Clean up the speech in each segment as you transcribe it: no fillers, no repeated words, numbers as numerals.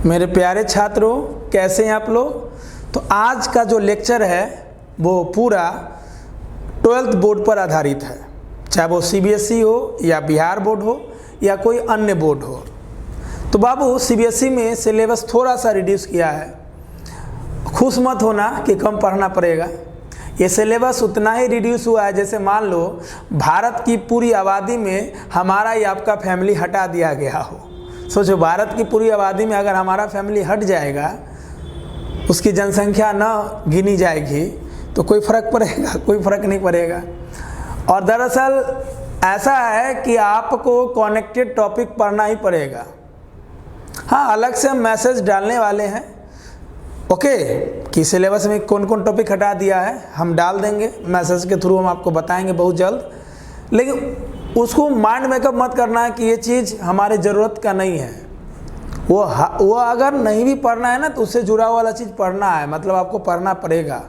मेरे प्यारे छात्रों, कैसे हैं आप लोग। तो आज का जो लेक्चर है वो पूरा 12th बोर्ड पर आधारित है, चाहे वो सीबीएसई हो या बिहार बोर्ड हो या कोई अन्य बोर्ड हो। तो बाबू सीबीएसई में सिलेबस थोड़ा सा रिड्यूस किया है, खुश मत होना कि कम पढ़ना पड़ेगा। ये सिलेबस उतना ही रिड्यूस हुआ है जैसे मान लो भारत की पूरी आबादी में हमारा या आपका फैमिली हटा दिया गया हो। सोचो, भारत की पूरी आबादी में अगर हमारा फैमिली हट जाएगा, उसकी जनसंख्या न गिनी जाएगी तो कोई फ़र्क पड़ेगा? कोई फ़र्क नहीं पड़ेगा। और दरअसल ऐसा है कि आपको कनेक्टेड टॉपिक पढ़ना ही पड़ेगा। हाँ, अलग से हम मैसेज डालने वाले हैं ओके कि सिलेबस में कौन कौन टॉपिक हटा दिया है, हम डाल देंगे मैसेज के थ्रू, हम आपको बताएंगे बहुत जल्द। लेकिन उसको माइंड मेकअप मत करना है कि ये चीज़ हमारे ज़रूरत का नहीं है। वो अगर नहीं भी पढ़ना है ना तो उससे जुड़ा वाला चीज़ पढ़ना है, मतलब आपको पढ़ना पड़ेगा,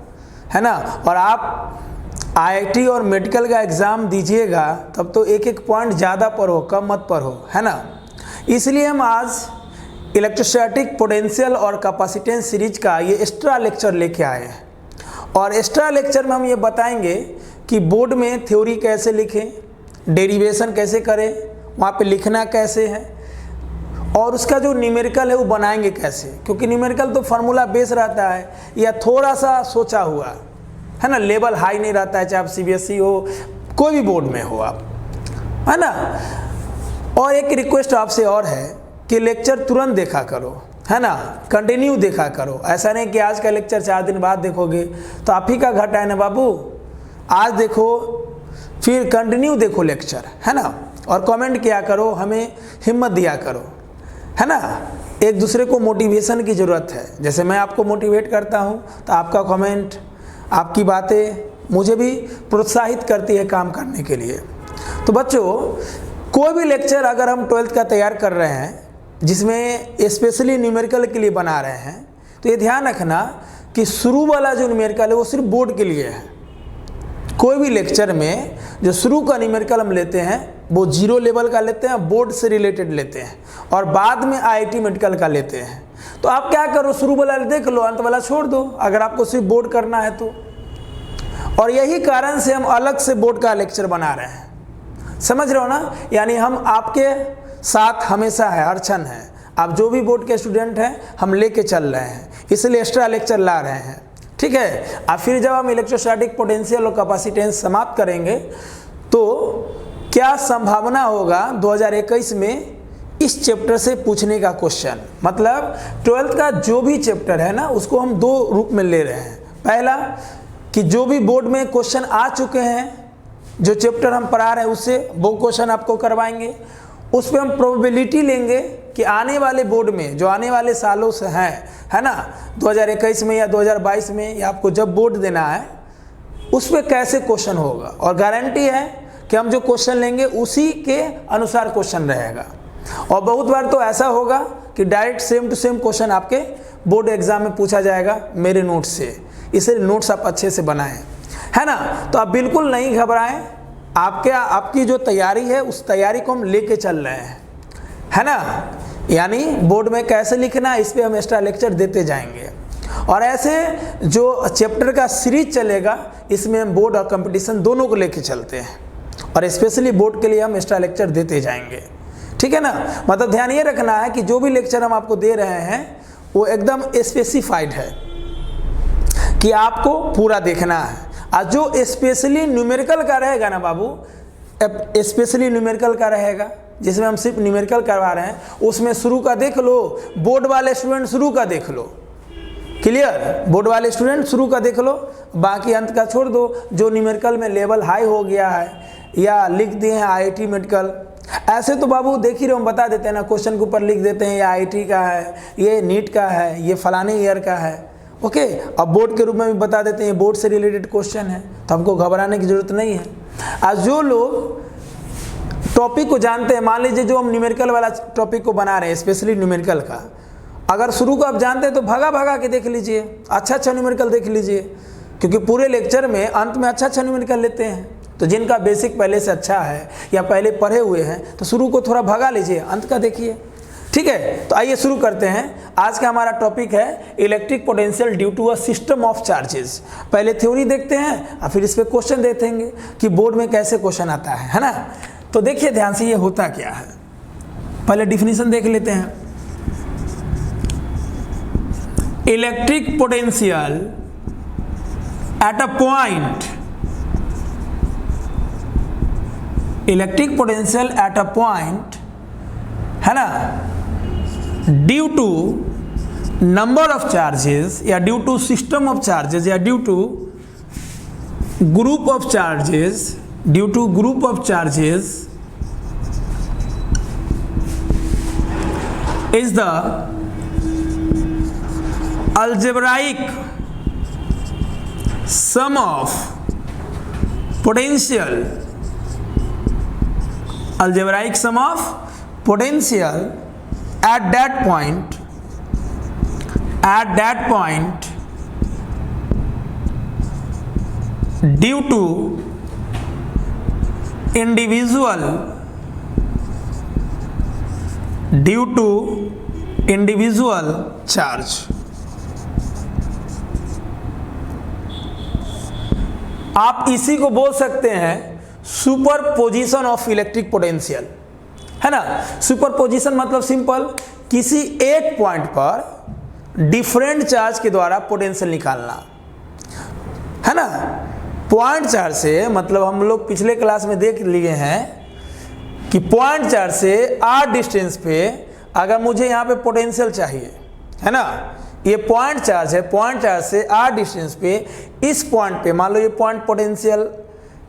है ना। और आप आईआईटी और मेडिकल का एग्ज़ाम दीजिएगा तब तो एक एक पॉइंट ज़्यादा पढ़ो, कम मत पढ़ो, है ना। इसलिए हम आज इलेक्ट्रोस्टैटिक पोटेंशियल और कैपेसिटेंस सीरीज का ये एक्स्ट्रा लेक्चर लेके आए हैं। और एक्स्ट्रा लेक्चर में हम ये बताएंगे कि बोर्ड में थ्योरी कैसे लिखें, डेरिवेशन कैसे करें, वहाँ पे लिखना कैसे है, और उसका जो न्यूमेरिकल है वो बनाएंगे कैसे। क्योंकि न्यूमेरिकल तो फार्मूला बेस रहता है या थोड़ा सा सोचा हुआ, है ना, लेवल हाई नहीं रहता है, चाहे आप सीबीएसई हो कोई भी बोर्ड में हो आप, है ना। और एक रिक्वेस्ट आपसे और है कि लेक्चर तुरंत देखा करो, है ना, कंटिन्यू देखा करो। ऐसा नहीं कि आज का लेक्चर 4 दिन बाद देखोगे तो आप ही का घाटा है ना बाबू। आज देखो फिर कंटिन्यू देखो लेक्चर, है ना। और कमेंट किया करो, हमें हिम्मत दिया करो, है ना। एक दूसरे को मोटिवेशन की ज़रूरत है। जैसे मैं आपको मोटिवेट करता हूँ तो आपका कमेंट, आपकी बातें मुझे भी प्रोत्साहित करती है काम करने के लिए। तो बच्चों, कोई भी लेक्चर अगर हम 12th का तैयार कर रहे हैं जिसमें स्पेशली न्यूमेरिकल के लिए बना रहे हैं, तो ये ध्यान रखना कि शुरू वाला जो न्यूमेरिकल है वो सिर्फ बोर्ड के लिए है। कोई भी लेक्चर में जो शुरू का न्यूमेरिकल हम लेते हैं वो 0 लेवल का लेते हैं, बोर्ड से रिलेटेड लेते हैं, और बाद में आईआईटी मेडिकल का लेते हैं। तो आप क्या करो, शुरू वाला देख लो, अंत वाला छोड़ दो अगर आपको सिर्फ बोर्ड करना है तो। और यही कारण से हम अलग से बोर्ड का लेक्चर बना रहे हैं, समझ रहे हो ना। यानी हम आपके साथ हमेशा है, हर क्षण है। आप जो भी बोर्ड के स्टूडेंट हैं हम लेके चल रहे हैं, इसलिए एक्स्ट्रा लेक्चर ला रहे हैं, ठीक है। अब फिर जब हम इलेक्ट्रोस्टैटिक पोटेंशियल और कैपेसिटेंस समाप्त करेंगे तो क्या संभावना होगा 2021 में इस चैप्टर से पूछने का क्वेश्चन। मतलब 12th का जो भी चैप्टर है ना उसको हम 2 रूप में ले रहे हैं। पहला कि जो भी बोर्ड में क्वेश्चन आ चुके हैं, जो चैप्टर हम पढ़ा रहे हैं उससे वो क्वेश्चन आपको करवाएंगे। उस पर हम प्रोबेबिलिटी लेंगे कि आने वाले बोर्ड में जो आने वाले सालों से हैं, है ना, 2021 में या 2022 में, या आपको जब बोर्ड देना है उस पर कैसे क्वेश्चन होगा। और गारंटी है कि हम जो क्वेश्चन लेंगे उसी के अनुसार क्वेश्चन रहेगा। और बहुत बार तो ऐसा होगा कि direct same to same question आपके बोर्ड एग्जाम में पूछा जाएगा मेरे नोट्स से, इसलिए नोट्स आप अच्छे से बनाएं, है ना। तो आप बिल्कुल नहीं घबराएं, आपकी जो तैयारी है उस तैयारी को हम लेके चल रहे हैं, है ना। यानी बोर्ड में कैसे लिखना इस पे हम एक्स्ट्रा लेक्चर देते जाएंगे। और ऐसे जो चैप्टर का सीरीज चलेगा इसमें हम बोर्ड और कंपटीशन दोनों को लेके चलते हैं, और स्पेशली बोर्ड के लिए हम एक्स्ट्रा लेक्चर देते जाएंगे, ठीक है ना। मतलब ध्यान ये रखना है कि जो भी लेक्चर हम आपको दे रहे हैं वो एकदम स्पेसिफाइड है कि आपको पूरा देखना है। और जो स्पेशली न्यूमेरिकल का रहेगा ना बाबू, स्पेशली न्यूमेरिकल का रहेगा जिसमें हम सिर्फ न्यूमेरिकल करवा रहे हैं, उसमें शुरू का देख लो, बोर्ड वाले स्टूडेंट शुरू का देख लो, क्लियर। बोर्ड वाले स्टूडेंट शुरू का देख लो, बाकी अंत का छोड़ दो। जो न्यूमेरिकल में लेवल हाई हो गया है या लिख दिए हैं आईआईटी मेडिकल, ऐसे तो बाबू देख ही रहे, हम बता देते हैं ना, क्वेश्चन के ऊपर लिख देते हैं ये आईआईटी का है, ये नीट का है, ये फलाने ईयर का है, ओके। अब बोर्ड के रूप में भी बता देते हैं बोर्ड से रिलेटेड क्वेश्चन है, तो हमको घबराने की जरूरत नहीं है। आज जो लोग टॉपिक को जानते हैं, मान लीजिए जो हम न्यूमेरिकल वाला टॉपिक को बना रहे हैं, स्पेशली न्यूमेरिकल का, अगर शुरू को आप जानते हैं तो भगा के देख लीजिए, अच्छा न्यूमेरिकल देख लीजिए, क्योंकि पूरे लेक्चर में अंत में अच्छा न्यूमेरिकल लेते हैं। तो जिनका बेसिक पहले से अच्छा है या पहले पढ़े हुए हैं तो शुरू को थोड़ा भगा लीजिए, अंत का देखिए, ठीक है, तो आइए शुरू करते हैं। आज का हमारा टॉपिक है electric potential due to a system of charges. पहले थ्योरी देखते हैं और फिर इस पे क्वेश्चन देखेंगे कि बोर्ड में कैसे क्वेश्चन आता है ना। तो देखिए ध्यान से, ये होता क्या है, पहले डिफिनीशन देख लेते हैं। Electric potential at a point, electric potential at a point है ना, due to number of charges या due to system of charges या due to group of charges, due to group of charges is the algebraic sum of potential, algebraic sum of potential at that point due to individual charge. आप इसी को बोल सकते हैं super position of electric potential, है ना। Super position मतलब simple, किसी एक पॉइंट पर डिफरेंट चार्ज के द्वारा पोटेंशियल निकालना, है ना। पॉइंट चार्ज से मतलब हम लोग पिछले क्लास में देख लिए हैं कि पॉइंट चार्ज से आर डिस्टेंस पे अगर मुझे यहाँ पे पोटेंशियल चाहिए, है ना, ये पॉइंट चार्ज है, पॉइंट चार्ज से आर डिस्टेंस पे इस पॉइंट पे मान लो ये पॉइंट पोटेंशियल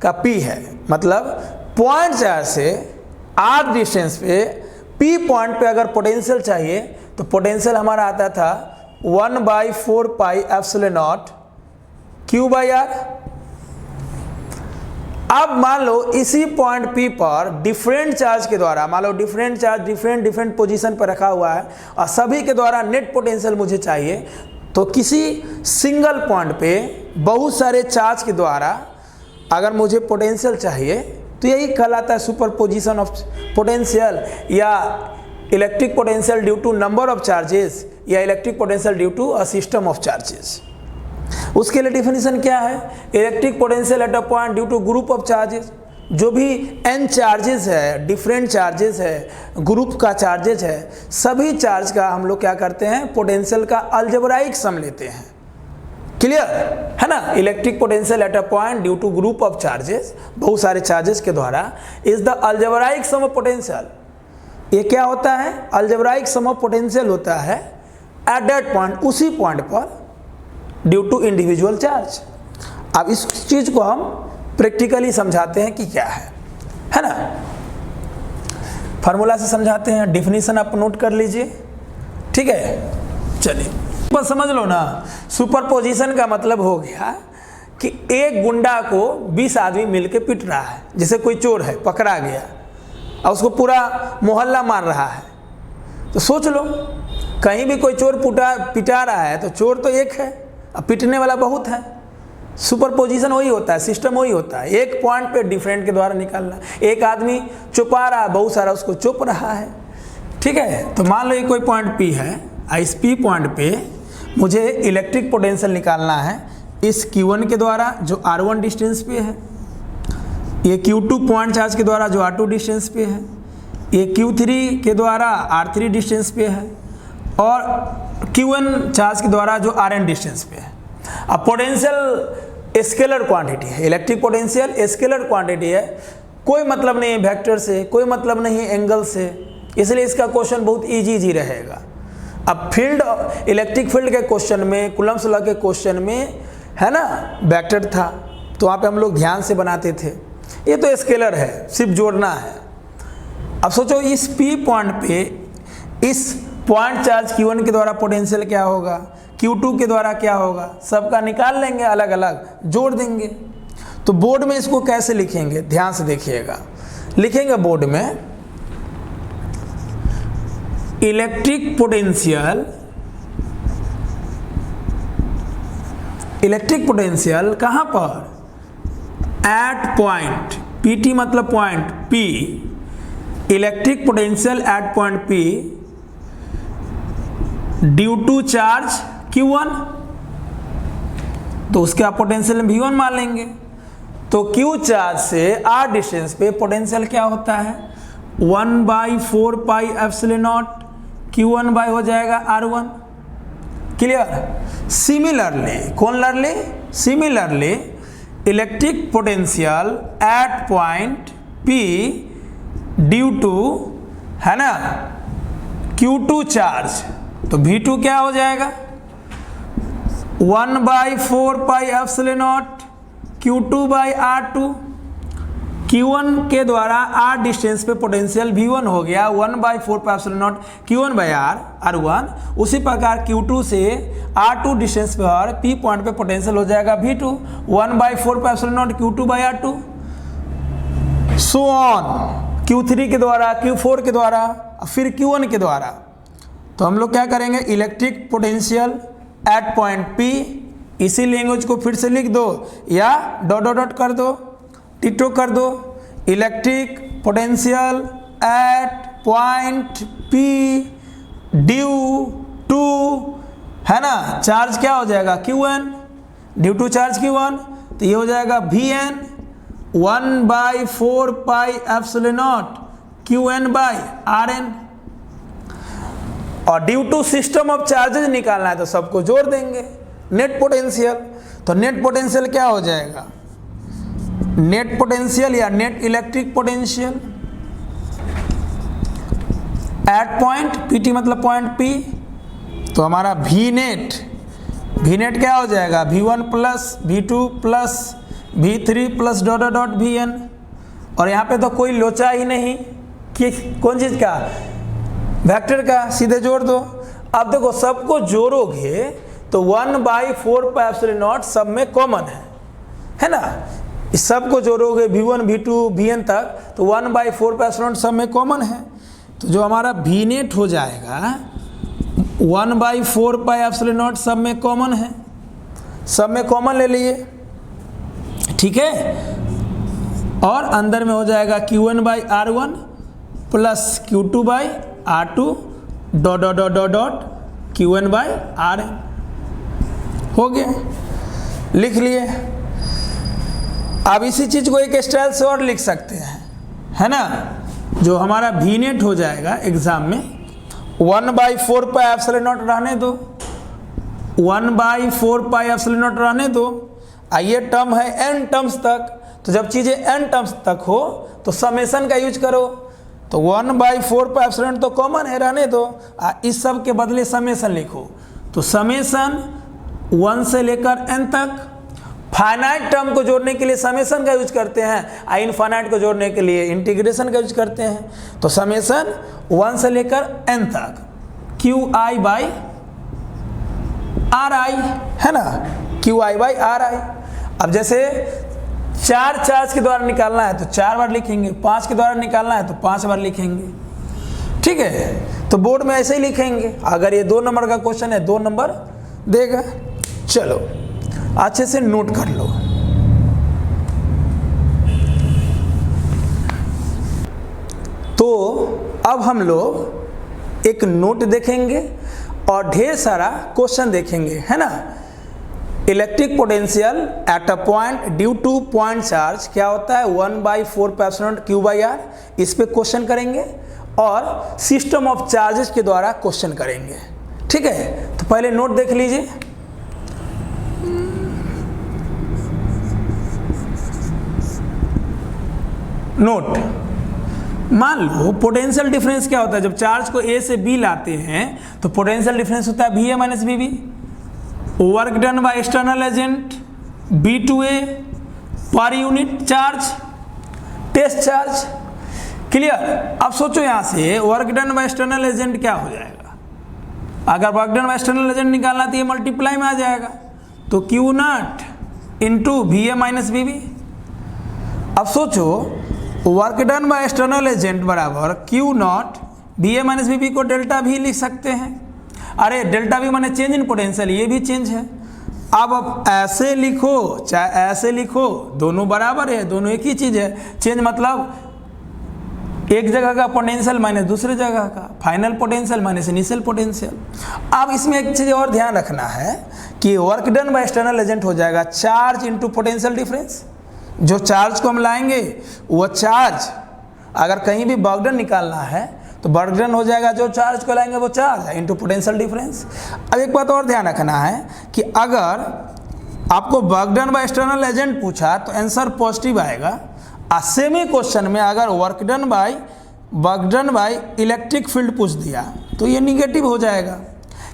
का पी है, मतलब पॉइंट चार्ज से आर डिस्टेंस पे पी पॉइंट पे अगर पोटेंशियल चाहिए तो पोटेंशियल हमारा आता था 1/4 pi epsilon naught q by r. अब मान लो इसी पॉइंट P पर डिफरेंट चार्ज के द्वारा, मान लो डिफरेंट चार्ज डिफरेंट पोजीशन पर रखा हुआ है और सभी के द्वारा नेट पोटेंशियल मुझे चाहिए, तो किसी सिंगल पॉइंट पे बहुत सारे चार्ज के द्वारा अगर मुझे पोटेंशियल चाहिए तो यही कहलाता है सुपर पोजिशन ऑफ पोटेंशियल या electric potential due to number of charges या electric potential due to a system of charges. उसके लिए डिफिनीशन क्या है, electric potential at a point due to group of charges. जो भी n चार्जेस है, different charges है, ग्रुप का चार्जेस है, सभी चार्ज का हम लोग क्या करते हैं, पोटेंशियल का अलजेब्राइक सम लेते हैं। क्लियर है ना। Electric potential at a point due to group of charges, बहुत सारे चार्जेस के द्वारा, is the algebraic sum of potential. ये क्या होता है, अलजेब्राइक सम ऑफ पोटेंशियल होता है एट दैट पॉइंट, उसी पॉइंट पर ड्यू टू इंडिविजुअल चार्ज। अब इस चीज को हम प्रैक्टिकली समझाते हैं कि क्या है ना। फार्मूला से समझाते हैं, डिफिनीशन आप नोट कर लीजिए, ठीक है। चलिए बस समझ लो ना, सुपरपोजिशन का मतलब हो गया कि एक गुंडा को 20 आदमी मिलके पीट रहा है। जैसे कोई चोर है, पकड़ा गया और उसको पूरा मोहल्ला मार रहा है, तो सोच लो कहीं भी कोई चोर पिटा रहा है तो चोर तो एक है, अब पिटने वाला बहुत है। सुपरपोजिशन वही होता है, सिस्टम वही होता है, एक पॉइंट पे डिफरेंट के द्वारा निकालना। एक आदमी चुपा रहा है, बहुत सारा उसको चुप रहा है, ठीक है। तो मान लो ये कोई पॉइंट P है, इस P पॉइंट पे मुझे इलेक्ट्रिक पोटेंशियल निकालना है इस Q1 के द्वारा जो R1 डिस्टेंस पे है, ये Q2 पॉइंट चार्ज के द्वारा जो R2 डिस्टेंस पे है, ये Q3 के द्वारा R3 डिस्टेंस पे है और Q1 चार्ज के द्वारा जो Rn डिस्टेंस पे है। अब पोटेंशियल स्केलर क्वांटिटी है, इलेक्ट्रिक पोटेंशियल स्केलर क्वांटिटी है, कोई मतलब नहीं है वेक्टर से, कोई मतलब नहीं है एंगल से, इसलिए इसका क्वेश्चन बहुत इजी रहेगा। अब फील्ड, इलेक्ट्रिक फील्ड के क्वेश्चन में, कूलम्ब्स लॉ के क्वेश्चन में, है ना, वेक्टर था तो वहाँ पे हम लोग ध्यान से बनाते थे। ये तो स्केलर है, सिर्फ जोड़ना है। अब सोचो इस P पॉइंट पे इस पॉइंट चार्ज Q1 के द्वारा पोटेंशियल क्या होगा, Q2 के द्वारा क्या होगा, सबका निकाल लेंगे, अलग अलग जोड़ देंगे। तो बोर्ड में इसको कैसे लिखेंगे, ध्यान से देखिएगा। लिखेंगे बोर्ड में इलेक्ट्रिक पोटेंशियल कहाँ पर, एट पॉइंट PT मतलब point P, electric potential at point P due to charge Q1, तो उसका पोटेंशियल V1 मान लेंगे। तो Q चार्ज से R डिस्टेंस पे पोटेंशियल क्या होता है 1/4 pi epsilon not Q1 bye हो जाएगा R1। Clear. Similarly electric potential at point P due to है ना Q2 चार्ज, तो V2 क्या हो जाएगा 1/4 pi epsilon not Q2 by R2। Q1 के द्वारा R डिस्टेंस पे पोटेंशियल V1 हो गया 1/4 pi epsilon not Q1 by R1। उसी प्रकार Q2 से R2 डिस्टेंस पर P पॉइंट पे पोटेंशियल हो जाएगा V2 1/4 pi epsilon not Q2 by R2 so on, Q3 के द्वारा, Q4 के द्वारा, फिर Q1 के द्वारा। तो हम लोग क्या करेंगे electric potential at point P, इसी लैंग्वेज को फिर से लिख दो या डॉट डॉट डॉट कर दो, टिटो कर दो। Electric potential at point P due to है ना चार्ज क्या हो जाएगा Q1, due to charge Q1, तो ये हो जाएगा Vn 1/4 pi epsilon naught Qn by Rn। और due to system of charges निकालना है तो सबको जोड़ देंगे नेट पोटेंशियल। तो नेट पोटेंशियल क्या हो जाएगा नेट पोटेंशियल या net electric potential at point PT मतलब पॉइंट P, तो हमारा V नेट क्या हो जाएगा V1 plus V2 plus V3 plus dot dot Vn। और यहाँ पे तो कोई लोचा ही नहीं कि कौन चीज़ का वेक्टर का, सीधे जोड़ दो। अब देखो सबको जोड़ोगे तो 1/4 पाई एप्सिलॉन नॉट सब में कॉमन है ना। इस सबको जोड़ोगे V1 V2 Vn तक तो 1/4 पाई एप्सिलॉन नॉट सब में कॉमन है। तो जो हमारा V नेट हो जाएगा 1/4 पाई एप्सिलॉन नॉट सब में कॉमन है, सब में कॉमन ले लिए, ठीक है। और अंदर में हो जाएगा Q1 by R1 plus Q2 by R2 dot dot dot dot dot Q1 by Rn हो गया, लिख लिए। अब इसी चीज को एक स्टाइल से और लिख सकते हैं है ना। जो हमारा V नेट हो जाएगा एग्जाम में 1/4 पाई एप्सिलॉन नॉट रहने दो, 1/4 पाई एप्सिलॉन नॉट रहने दो। ये टर्म है n टर्म्स तक, तो जब चीज़ें n टर्म्स तक हो तो समेशन का यूज करो। तो 1/4 पाई एप्सिलॉन तो कॉमन है रहने दो, इस सब के बदले समेशन लिखो। तो समेशन 1 से लेकर n तक, फाइनाइट टर्म को जोड़ने के लिए समेशन का यूज करते हैं, इनफाइनाइट को जोड़ने के लिए इंटीग्रेशन का यूज करते हैं। तो समेशन 1 से लेकर n तक QI बाई RI है ना, QI बाई RI। अब जैसे 4 चार्ज के द्वारा निकालना है तो 4 बार लिखेंगे, 5 के द्वारा निकालना है तो 5 बार लिखेंगे, ठीक है। तो बोर्ड में ऐसे ही लिखेंगे। अगर ये 2 नंबर का क्वेश्चन है 2 नंबर देगा। चलो अच्छे से नोट कर लो। तो अब हम लोग एक नोट देखेंगे और ढेर सारा क्वेश्चन देखेंगे है ना। Electric potential at a point due two point charge क्या होता है 1/4 pi epsilon not Q by R, इस पे क्वेश्चन करेंगे और सिस्टम ऑफ चार्जेस के द्वारा क्वेश्चन करेंगे, ठीक है। तो पहले नोट देख लीजिए। नोट, मान लो पोटेंशियल डिफरेंस क्या होता है जब चार्ज को A से B लाते हैं तो पोटेंशियल डिफरेंस होता है VA minus VB। Work done by external agent B2A per unit charge, test charge, clear. अब सोचो यहाँ से work done by external agent क्या हो जाएगा। अगर work done by external agent निकालना तो ये मल्टीप्लाई में आ जाएगा, तो Q0 into VA minus VB। अब सोचो work done by external agent बराबर Q0 VA माइनस VB को डेल्टा भी लिख सकते हैं। अरे डेल्टा भी माने चेंज इन पोटेंशियल, ये भी चेंज है। अब ऐसे लिखो चाहे ऐसे लिखो, दोनों बराबर है, दोनों एक ही चीज़ है। चेंज मतलब एक जगह का पोटेंशियल माइनस दूसरे जगह का, final potential minus initial potential. अब इसमें एक चीज़ और ध्यान रखना है कि work done by external agent हो जाएगा चार्ज इनटू पोटेंशियल डिफरेंस। जो चार्ज को हम लाएंगे वो चार्ज, अगर कहीं भी वर्क डन निकालना है तो वर्क डन हो जाएगा, जो चार्ज को लाएंगे वो चार्ज है इनटू पोटेंशियल डिफरेंस। अब एक बात और ध्यान रखना है कि अगर आपको work done by external agent पूछा तो आंसर पॉजिटिव आएगा। सेमी क्वेश्चन में अगर work done by electric field पूछ दिया तो ये निगेटिव हो जाएगा,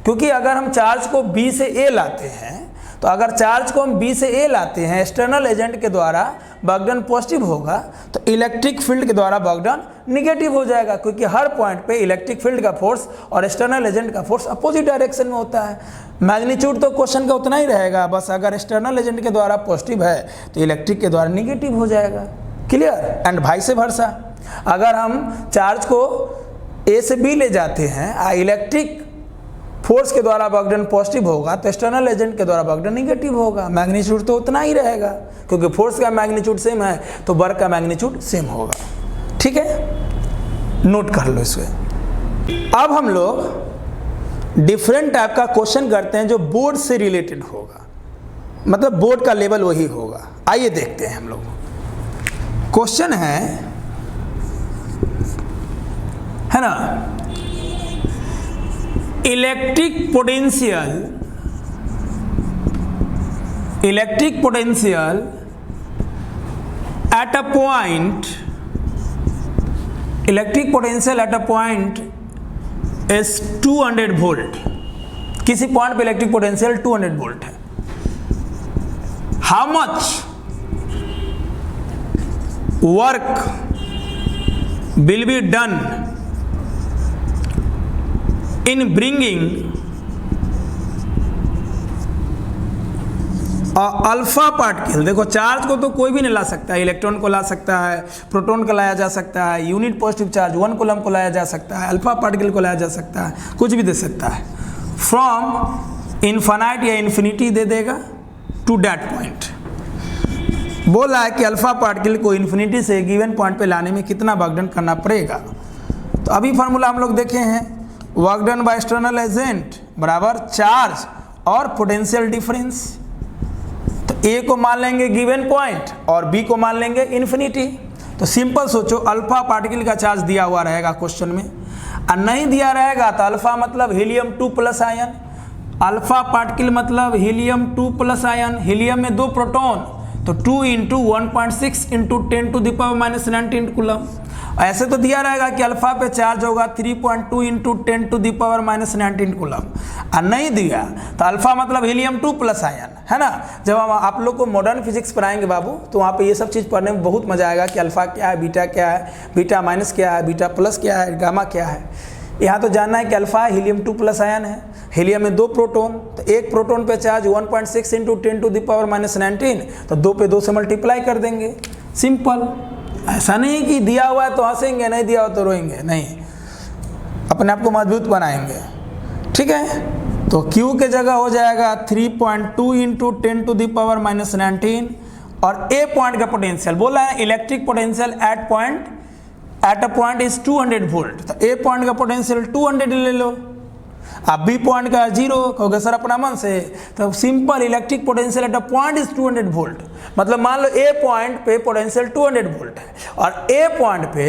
क्योंकि अगर हम चार्ज को बी से ए लाते हैं तो अगर चार्ज को हम बी से ए लाते हैं एक्सटर्नल एजेंट के द्वारा वर्क डन पॉजिटिव होगा तो इलेक्ट्रिक फील्ड के द्वारा वर्क डन निगेटिव हो जाएगा, क्योंकि हर पॉइंट पे इलेक्ट्रिक फील्ड का फोर्स और एक्सटर्नल एजेंट का फोर्स अपोजिट डायरेक्शन में होता है। मैग्नीट्यूड तो क्वेश्चन का उतना ही रहेगा, बस अगर एक्सटर्नल एजेंट के द्वारा पॉजिटिव है तो इलेक्ट्रिक के द्वारा निगेटिव हो जाएगा। क्लियर? एंड वाइस वर्सा, अगर हम चार्ज को ए से बी ले जाते हैं इलेक्ट्रिक फोर्स के द्वारा वर्क डन पॉजिटिव होगा तो एक्सटर्नल एजेंट के द्वारा वर्क डन निगेटिव होगा। मैग्नीट्यूड तो उतना ही रहेगा, क्योंकि फोर्स का मैग्नीट्यूड सेम है तो वर्क का मैग्नीट्यूड सेम होगा। ठीक है, नोट कर लो इसको। अब हम लोग डिफरेंट टाइप का क्वेश्चन करते हैं जो बोर्ड से रिलेटेड होगा, मतलब बोर्ड का लेवल वही होगा। आइए देखते हैं हम लोग। क्वेश्चन है ना, electric potential at a point, electric potential at a point is 200 volt. किसी पॉइंट पे इलेक्ट्रिक पोटेंशियल 200 वोल्ट है। How much work will be done in bringing alpha particle. देखो चार्ज को तो कोई भी नहीं ला सकता है, इलेक्ट्रॉन को ला सकता है, प्रोटॉन को लाया जा सकता है, यूनिट पॉजिटिव चार्ज 1 कूलम को लाया जा सकता है, अल्फा पार्टिकल को लाया जा सकता है, कुछ भी दे सकता है। फ्रॉम इन्फिनाइट या इन्फिनिटी दे देगा टू दैट पॉइंट। बोला है कि अल्फा पार्टिकल को इन्फिनिटी से गिवन पॉइंट पे लाने में कितना वर्क डन करना पड़ेगा। तो अभी फार्मूला हम लोग देखे हैं, work done by external agent बराबर चार्ज और पोटेंशियल डिफरेंस। तो ए को मान लेंगे गिवन पॉइंट और बी को मान लेंगे इन्फिनिटी। तो सिंपल सोचो, अल्फा पार्टिकल का चार्ज दिया हुआ रहेगा क्वेश्चन में, और नहीं दिया रहेगा तो अल्फा मतलब helium 2 plus ion, alpha particle मतलब हीलियम 2 प्लस आयन, हीलियम में 2 प्रोटॉन तो 2 into 1.6 into 10 to the power minus 19 coulomb. ऐसे तो दिया रहेगा कि अल्फा पे चार्ज होगा 3.2 into 10 to the power minus 19 coulomb, और नहीं दिया तो अल्फा मतलब हीलियम 2 प्लस आयन, है ना। जब हम आप लोग को मॉडर्न फिजिक्स पढ़ाएंगे बाबू तो वहाँ पे ये सब चीज़ पढ़ने में बहुत मजा आएगा कि अल्फा क्या है, बीटा क्या है, बीटा माइनस क्या है, बीटा प्लस क्या है, गामा क्या है। यहाँ तो जानना है कि अल्फा हीलियम 2 प्लस आयन है, हीलियम में 2 प्रोटॉन, तो एक प्रोटॉन पे charge 1.6 into 10 to the power minus 19, तो 2 पे 2 से मल्टीप्लाई कर देंगे। सिंपल, ऐसा नहीं कि दिया हुआ है तो हंसेंगे, नहीं दिया हुआ तो रोएंगे, नहीं, अपने आप को मजबूत बनाएंगे। ठीक है, तो Q के जगह हो जाएगा 3.2 into 10 to the power minus 19, और ए पॉइंट का पोटेंशियल बोला है electric potential at a point is 200 volt, तो ए पॉइंट का पोटेंशियल 200 ले लो। अब बी पॉइंट का 0 कहोगे सर अपना मन से, तो simple electric potential at a point is 200 volt, मतलब मान लो ए पॉइंट पे पोटेंशियल 200 वोल्ट है और ए पॉइंट पे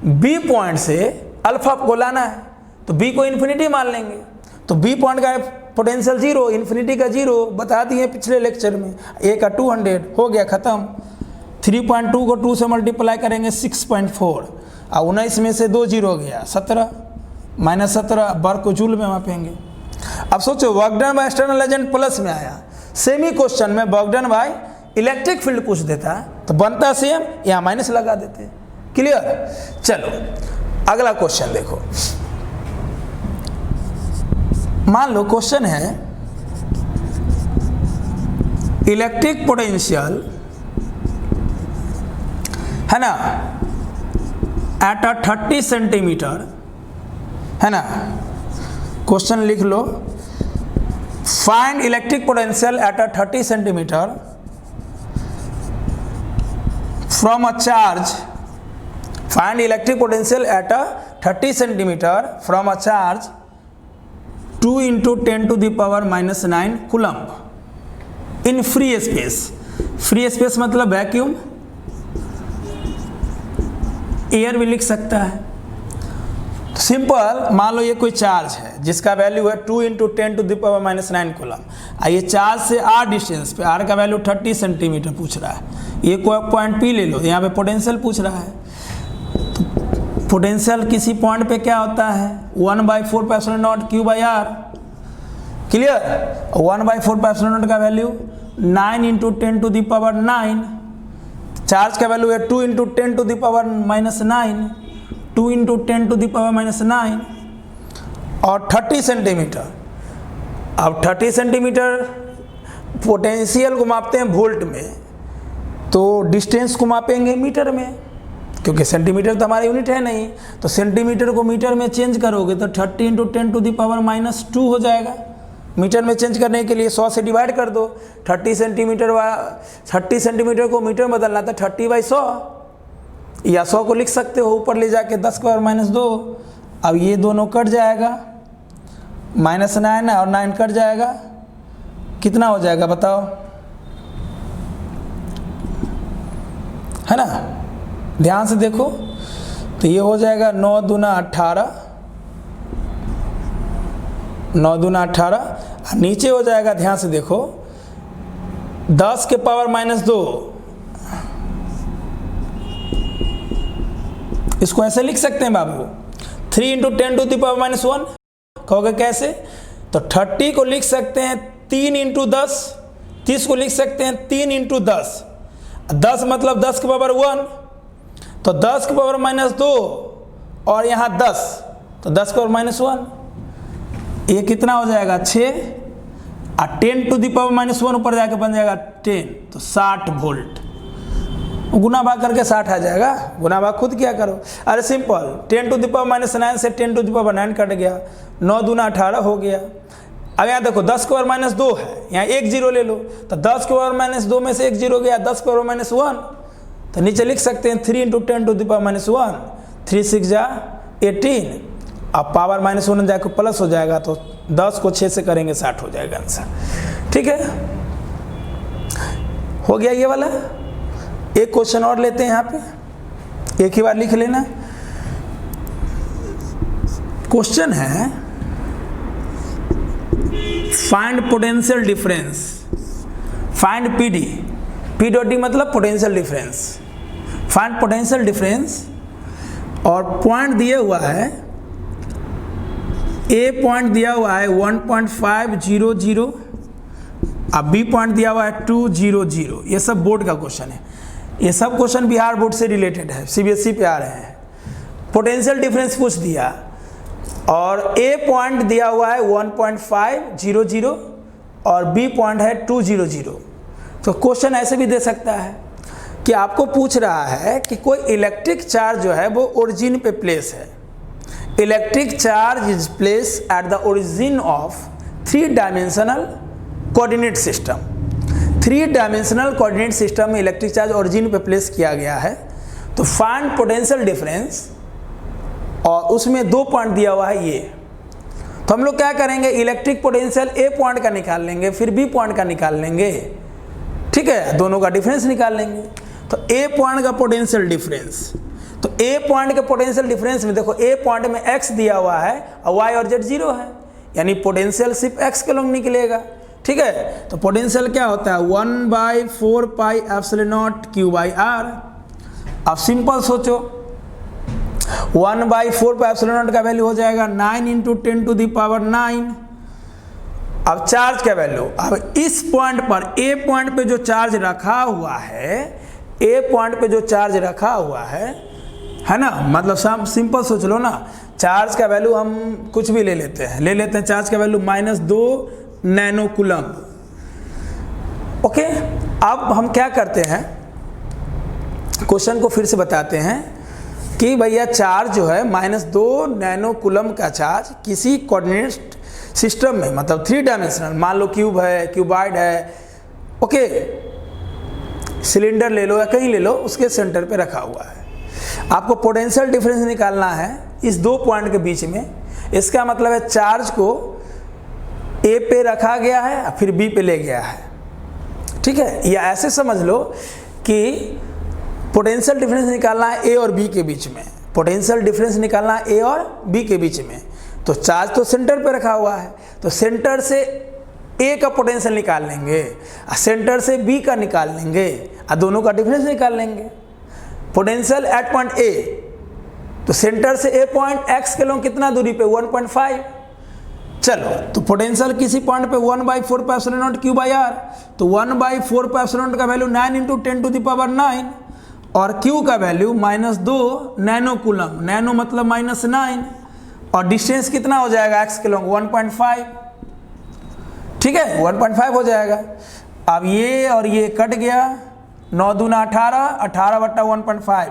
बी पॉइंट से अल्फा को लाना है, तो बी को इन्फिनिटी मान लेंगे। तो बी पॉइंट का पोटेंशियल 0, इन्फिनिटी का 0 बता दिए पिछले लेक्चर में, ए का 200 हो गया खत्म। 3.2 को 2 से मल्टीप्लाई करेंगे 6.4, और 19 में से 2 0 गया 17 माइनस 17, वर्क को जूल में मापेंगे। अब सोचो work done by external agent plus में आया, सेमी क्वेश्चन में work done by electric field पूछ देता तो बनता सेम, यहाँ माइनस लगा देते। क्लियर? चलो अगला क्वेश्चन देखो। मान लो क्वेश्चन है इलेक्ट्रिक पोटेंशियल, है ना, एट अ 30 सेंटीमीटर, है ना। क्वेश्चन लिख लो, find electric potential at a 30 centimetre from a charge, find electric potential at a 30 centimetre from a charge 2 × 10⁻⁹ coulomb in free space. Free space मतलब vacuum, air भी लिख सकता है। तो सिंपल मान लो ये कोई चार्ज है जिसका वैल्यू है 2 × 10⁻⁹ कूलम्ब। ये चार्ज से आर डिस्टेंस पे, आर का वैल्यू 30 सेंटीमीटर पूछ रहा है। ये कोई पॉइंट पी ले लो, यहाँ पे पोटेंशियल पूछ रहा है। तो पोटेंशियल किसी पॉइंट पे क्या होता है 1/4πε0 Q/r। क्लियर। 1/4πε0 का वैल्यू 9 × 10⁹ चार्ज का वैल्यू है 2 × 10⁻⁹, 2 × 10⁻⁹ और 30 सेंटीमीटर। अब 30 सेंटीमीटर पोटेंशियल को मापते हैं वोल्ट में, तो डिस्टेंस को मापेंगे मीटर में, क्योंकि सेंटीमीटर तो हमारा यूनिट है नहीं। तो सेंटीमीटर को मीटर में चेंज करोगे तो 30 × 10⁻⁻2 हो जाएगा। मीटर में चेंज करने के लिए 100 से डिवाइड कर दो। 30 सेंटीमीटर को मीटर में बदलना था 30/100, या 100 को लिख सकते हो ऊपर ले जाके 10⁻⁻2। अब ये दोनों कट जाएगा, -9 और 9 कट जाएगा, कितना हो जाएगा बताओ, है ना। ध्यान से देखो तो ये हो जाएगा 9 दूना 18, 9 दूना 18। नीचे हो जाएगा, ध्यान से देखो, 10 के पावर -2। इसको ऐसे लिख सकते हैं बाबू, 3 × 10⁻⁻1। कहोगे कैसे? तो 30 को लिख सकते हैं 3 × 10, 30 को लिख सकते हैं 3 × 10। 10 मतलब 10 के पावर 1, तो 10 के पावर -2 और यहाँ 10, तो 10 के पावर -1। ये कितना हो जाएगा 6, और 10⁻⁻1 ऊपर जाके बन जाएगा 10, तो 60 वोल्ट। गुना भाग करके 60 आ जाएगा। गुना भाग खुद क्या करो, अरे सिंपल, 10⁻⁹ से 10⁻9 कट गया, 9 दूना 18 हो गया। अब यहाँ देखो 10 के पावर -2 है, यहाँ एक जीरो ले लो, तो 10 के पावर -2 में से एक जीरो गया, 10 के पावर -1, तो नीचे लिख सकते हैं 3 × 10⁻⁻1, 3 6 जा 18। अब पावर -1 जाकर प्लस हो जाएगा, तो 10 को 6 से करेंगे 60 हो जाएगा आंसर। ठीक है, हो गया ये वाला। एक क्वेश्चन और लेते हैं, यहाँ पे एक ही बार लिख लेना। क्वेश्चन है find potential difference, find PD, P.D मतलब potential difference. Find potential difference, और पॉइंट दिया हुआ है, A पॉइंट दिया हुआ है 1.500, अब B पॉइंट दिया हुआ है 200। ये सब बोर्ड का क्वेश्चन है, ये सब क्वेश्चन बिहार बोर्ड से रिलेटेड है, CBSE पे आ रहे हैं। पोटेंशियल डिफरेंस पूछ दिया, और A पॉइंट दिया हुआ है 1.500 और B पॉइंट है 200। तो क्वेश्चन ऐसे भी दे सकता है कि आपको पूछ रहा है कि कोई इलेक्ट्रिक चार्ज जो है वो ओरिजिन पे प्लेस है। Electric charge is place at the origin of 3 dimensional coordinate system. 3 dimensional coordinate system में इलेक्ट्रिक चार्ज ओरिजिन पे प्लेस किया गया है। तो फाइंड पोटेंशियल डिफरेंस, और उसमें 2 पॉइंट दिया हुआ है ये। तो हम लोग क्या करेंगे, इलेक्ट्रिक पोटेंशियल A पॉइंट का निकाल लेंगे, फिर B पॉइंट का निकाल लेंगे। ठीक है, दोनों का डिफरेंस निकाल लेंगे। तो A पॉइंट का पोटेंशियल डिफरेंस, तो A पॉइंट के पोटेंशियल डिफरेंस में देखो, A पॉइंट में x दिया हुआ है और y और z 0 है, यानी पोटेंशियल सिर्फ x के लोग निकलेगा। ठीक है, तो पोटेंशियल क्या होता है 1/4πε0 Q/r। अब सिंपल सोचो, 1/4πε0 का वैल्यू हो जाएगा 9 × 10⁹। अब चार्ज का वैल्यू, अब इस पॉइंट पर A पॉइंट पे जो चार्ज रखा हुआ है, A पॉइंट पे जो चार्ज रखा हुआ है ना, मतलब सिंपल सोच लो ना, चार्ज का वैल्यू हम कुछ भी ले लेते हैं, चार्ज का वैल्यू -2 नैनो कूलम्ब। ओके, अब हम क्या करते हैं, क्वेश्चन को फिर से बताते हैं कि भैया चार्ज जो है -2 नैनो कूलम्ब का चार्ज किसी कोऑर्डिनेट सिस्टम में, मतलब 3 डायमेंशनल, मान लो क्यूब है, क्यूबाइड है, ओके, सिलेंडर ले लो या कहीं ले लो, उसके सेंटर पे रखा हुआ है। आपको पोटेंशियल डिफरेंस निकालना है इस दो पॉइंट के बीच में, इसका मतलब है चार्ज को ए पे रखा गया है फिर बी पे ले गया है, ठीक है। या ऐसे समझ लो कि पोटेंशियल डिफरेंस निकालना है ए और बी के बीच में, पोटेंशियल डिफरेंस निकालना है ए और बी के बीच में, तो चार्ज तो सेंटर पे रखा हुआ है, तो सेंटर से ए का पोटेंशियल निकाल लेंगे, सेंटर से बी का निकाल लेंगे और दोनों का डिफरेंस निकाल लेंगे। पोटेंशियल एट पॉइंट ए, तो सेंटर से ए पॉइंट एक्स के लोग कितना दूरी पे 1.5, चलो तो पोटेंशियल किसी पॉइंट पे 1/4πε0 क्यू बाई आर, तो 1/4πε0 का वैल्यू 9 × 10⁻⁹ और क्यू का वैल्यू -2 नैनो कूलम, नैनो मतलब -9, और डिस्टेंस कितना हो जाएगा एक्स के लोग 1.5, ठीक है 1.5 हो जाएगा। अब ये और ये कट गया, 9 दूना 18, 18/1.5,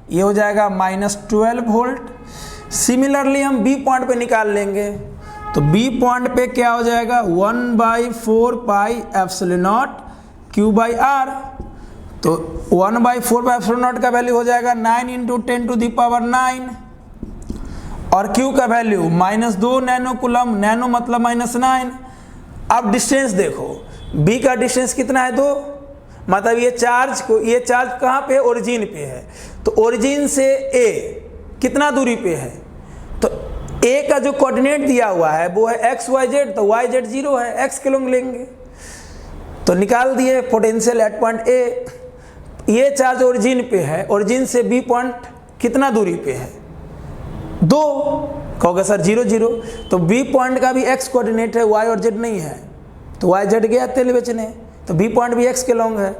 ये हो जाएगा -12 वोल्ट। सिमिलरली हम बी पॉइंट पे निकाल लेंगे, तो बी पॉइंट पे क्या हो जाएगा 1/4πε0 क्यू बाई आर, तो 1/4πε0 का वैल्यू हो जाएगा 9 × 10⁻⁹ और क्यू का वैल्यू -2 नैनो कूलम, नैनो मतलब -9। अब डिस्टेंस देखो, बी का डिस्टेंस कितना है 2, मतलब ये चार्ज कहाँ पे है ओरिजिन पे है, तो ओरिजिन से ए कितना दूरी पे है, तो ए का जो कोऑर्डिनेट दिया हुआ है वो है XYZ, तो YZ 0 है, x के लोग लेंगे, तो निकाल दिए पोटेंशियल एट पॉइंट ए। ये चार्ज ओरिजिन पे है, ओरिजिन से बी पॉइंट कितना दूरी पे है 2, कहोगे सर 0 0, तो बी पॉइंट का भी x कोऑर्डिनेट है, y और z नहीं है, तो YZ गया तेल बेचने, तो बी पॉइंट भी x के लॉन्ग है,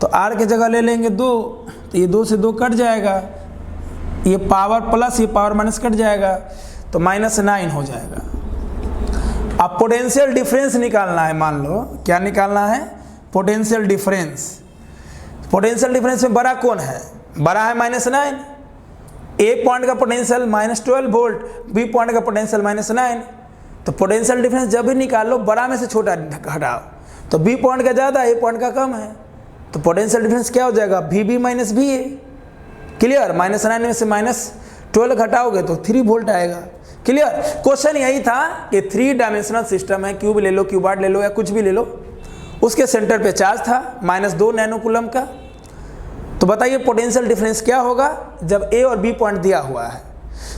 तो r की जगह ले लेंगे 2, तो ये 2 से 2 कट जाएगा, ये पावर प्लस ये पावर माइनस कट जाएगा, तो -9 हो जाएगा। अब पोटेंशियल डिफरेंस निकालना है, मान लो क्या निकालना है पोटेंशियल डिफरेंस। पोटेंशियल डिफरेंस में बड़ा कौन है, बड़ा है -9, ए पॉइंट का पोटेंशियल -12 वोल्ट, बी पॉइंट का पोटेंशियल -9, तो पोटेंशियल डिफरेंस जब भी निकालो बड़ा में से छोटा हटाओ, तो बी पॉइंट का ज़्यादा ए पॉइंट का कम है, तो पोटेंशियल डिफरेंस क्या हो जाएगा VB - VA, क्लियर। -9 में से -12 घटाओगे तो 3 वोल्ट आएगा, क्लियर। क्वेश्चन यही था कि 3 डायमेंशनल सिस्टम है, क्यूब ले लो, क्यूबार्ड ले लो या कुछ भी ले लो, उसके सेंटर पे चार्ज था -2 नैनो कूलम का, तो बताइए पोटेंशियल डिफरेंस क्या होगा जब ए और बी पॉइंट दिया हुआ है।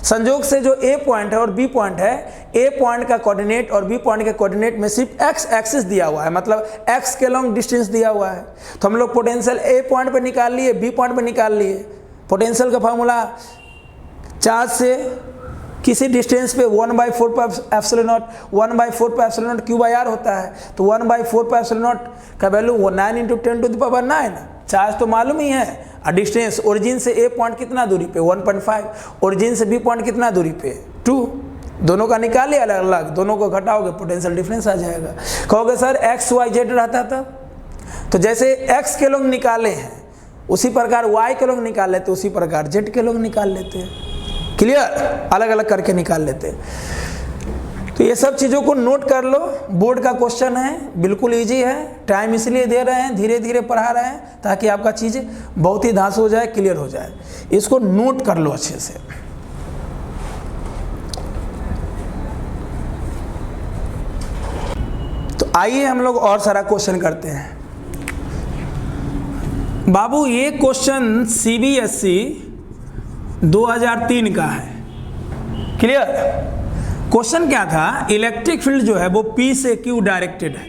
संयोग से जो ए पॉइंट है और बी पॉइंट है, ए पॉइंट का कोऑर्डिनेट और बी पॉइंट के कोऑर्डिनेट में सिर्फ एक्स एक्सिस दिया हुआ है, मतलब एक्स के लॉन्ग डिस्टेंस दिया हुआ है, तो हम लोग पोटेंशियल ए पॉइंट पे निकाल लिए, बी पॉइंट पे निकाल लिए। पोटेंशियल का फार्मूला चार्ज से किसी डिस्टेंस पे 1/4πε0 क्यू बाई आर होता है, तो 1/4πε0 का वैल्यू 9 × 10⁻⁹। चार्ज तो मालूम ही है, और डिस्टेंस ओरिजिन से ए पॉइंट कितना दूरी पे 1.5, ओरिजिन से बी पॉइंट कितना दूरी पे 2, दोनों का निकालिए अलग अलग, दोनों को घटाओगे पोटेंशियल डिफरेंस आ जाएगा। कहोगे सर XYZ रहता था, तो जैसे x के लोग निकाले हैं उसी प्रकार y के लोग निकाल लेते, उसी प्रकार z के लोग निकाल लेते हैं, क्लियर, अलग अलग करके निकाल लेते हैं। तो ये सब चीज़ों को नोट कर लो, बोर्ड का क्वेश्चन है, बिल्कुल इजी है, टाइम इसलिए दे रहे हैं, धीरे धीरे पढ़ा रहे हैं ताकि आपका चीज़ बहुत ही धांसू हो जाए, क्लियर हो जाए, इसको नोट कर लो अच्छे से। तो आइए हम लोग और सारा क्वेश्चन करते हैं। बाबू ये क्वेश्चन CBSE 2003 का है, क्लियर। क्वेश्चन क्या था, इलेक्ट्रिक फील्ड जो है वो P से Q डायरेक्टेड है,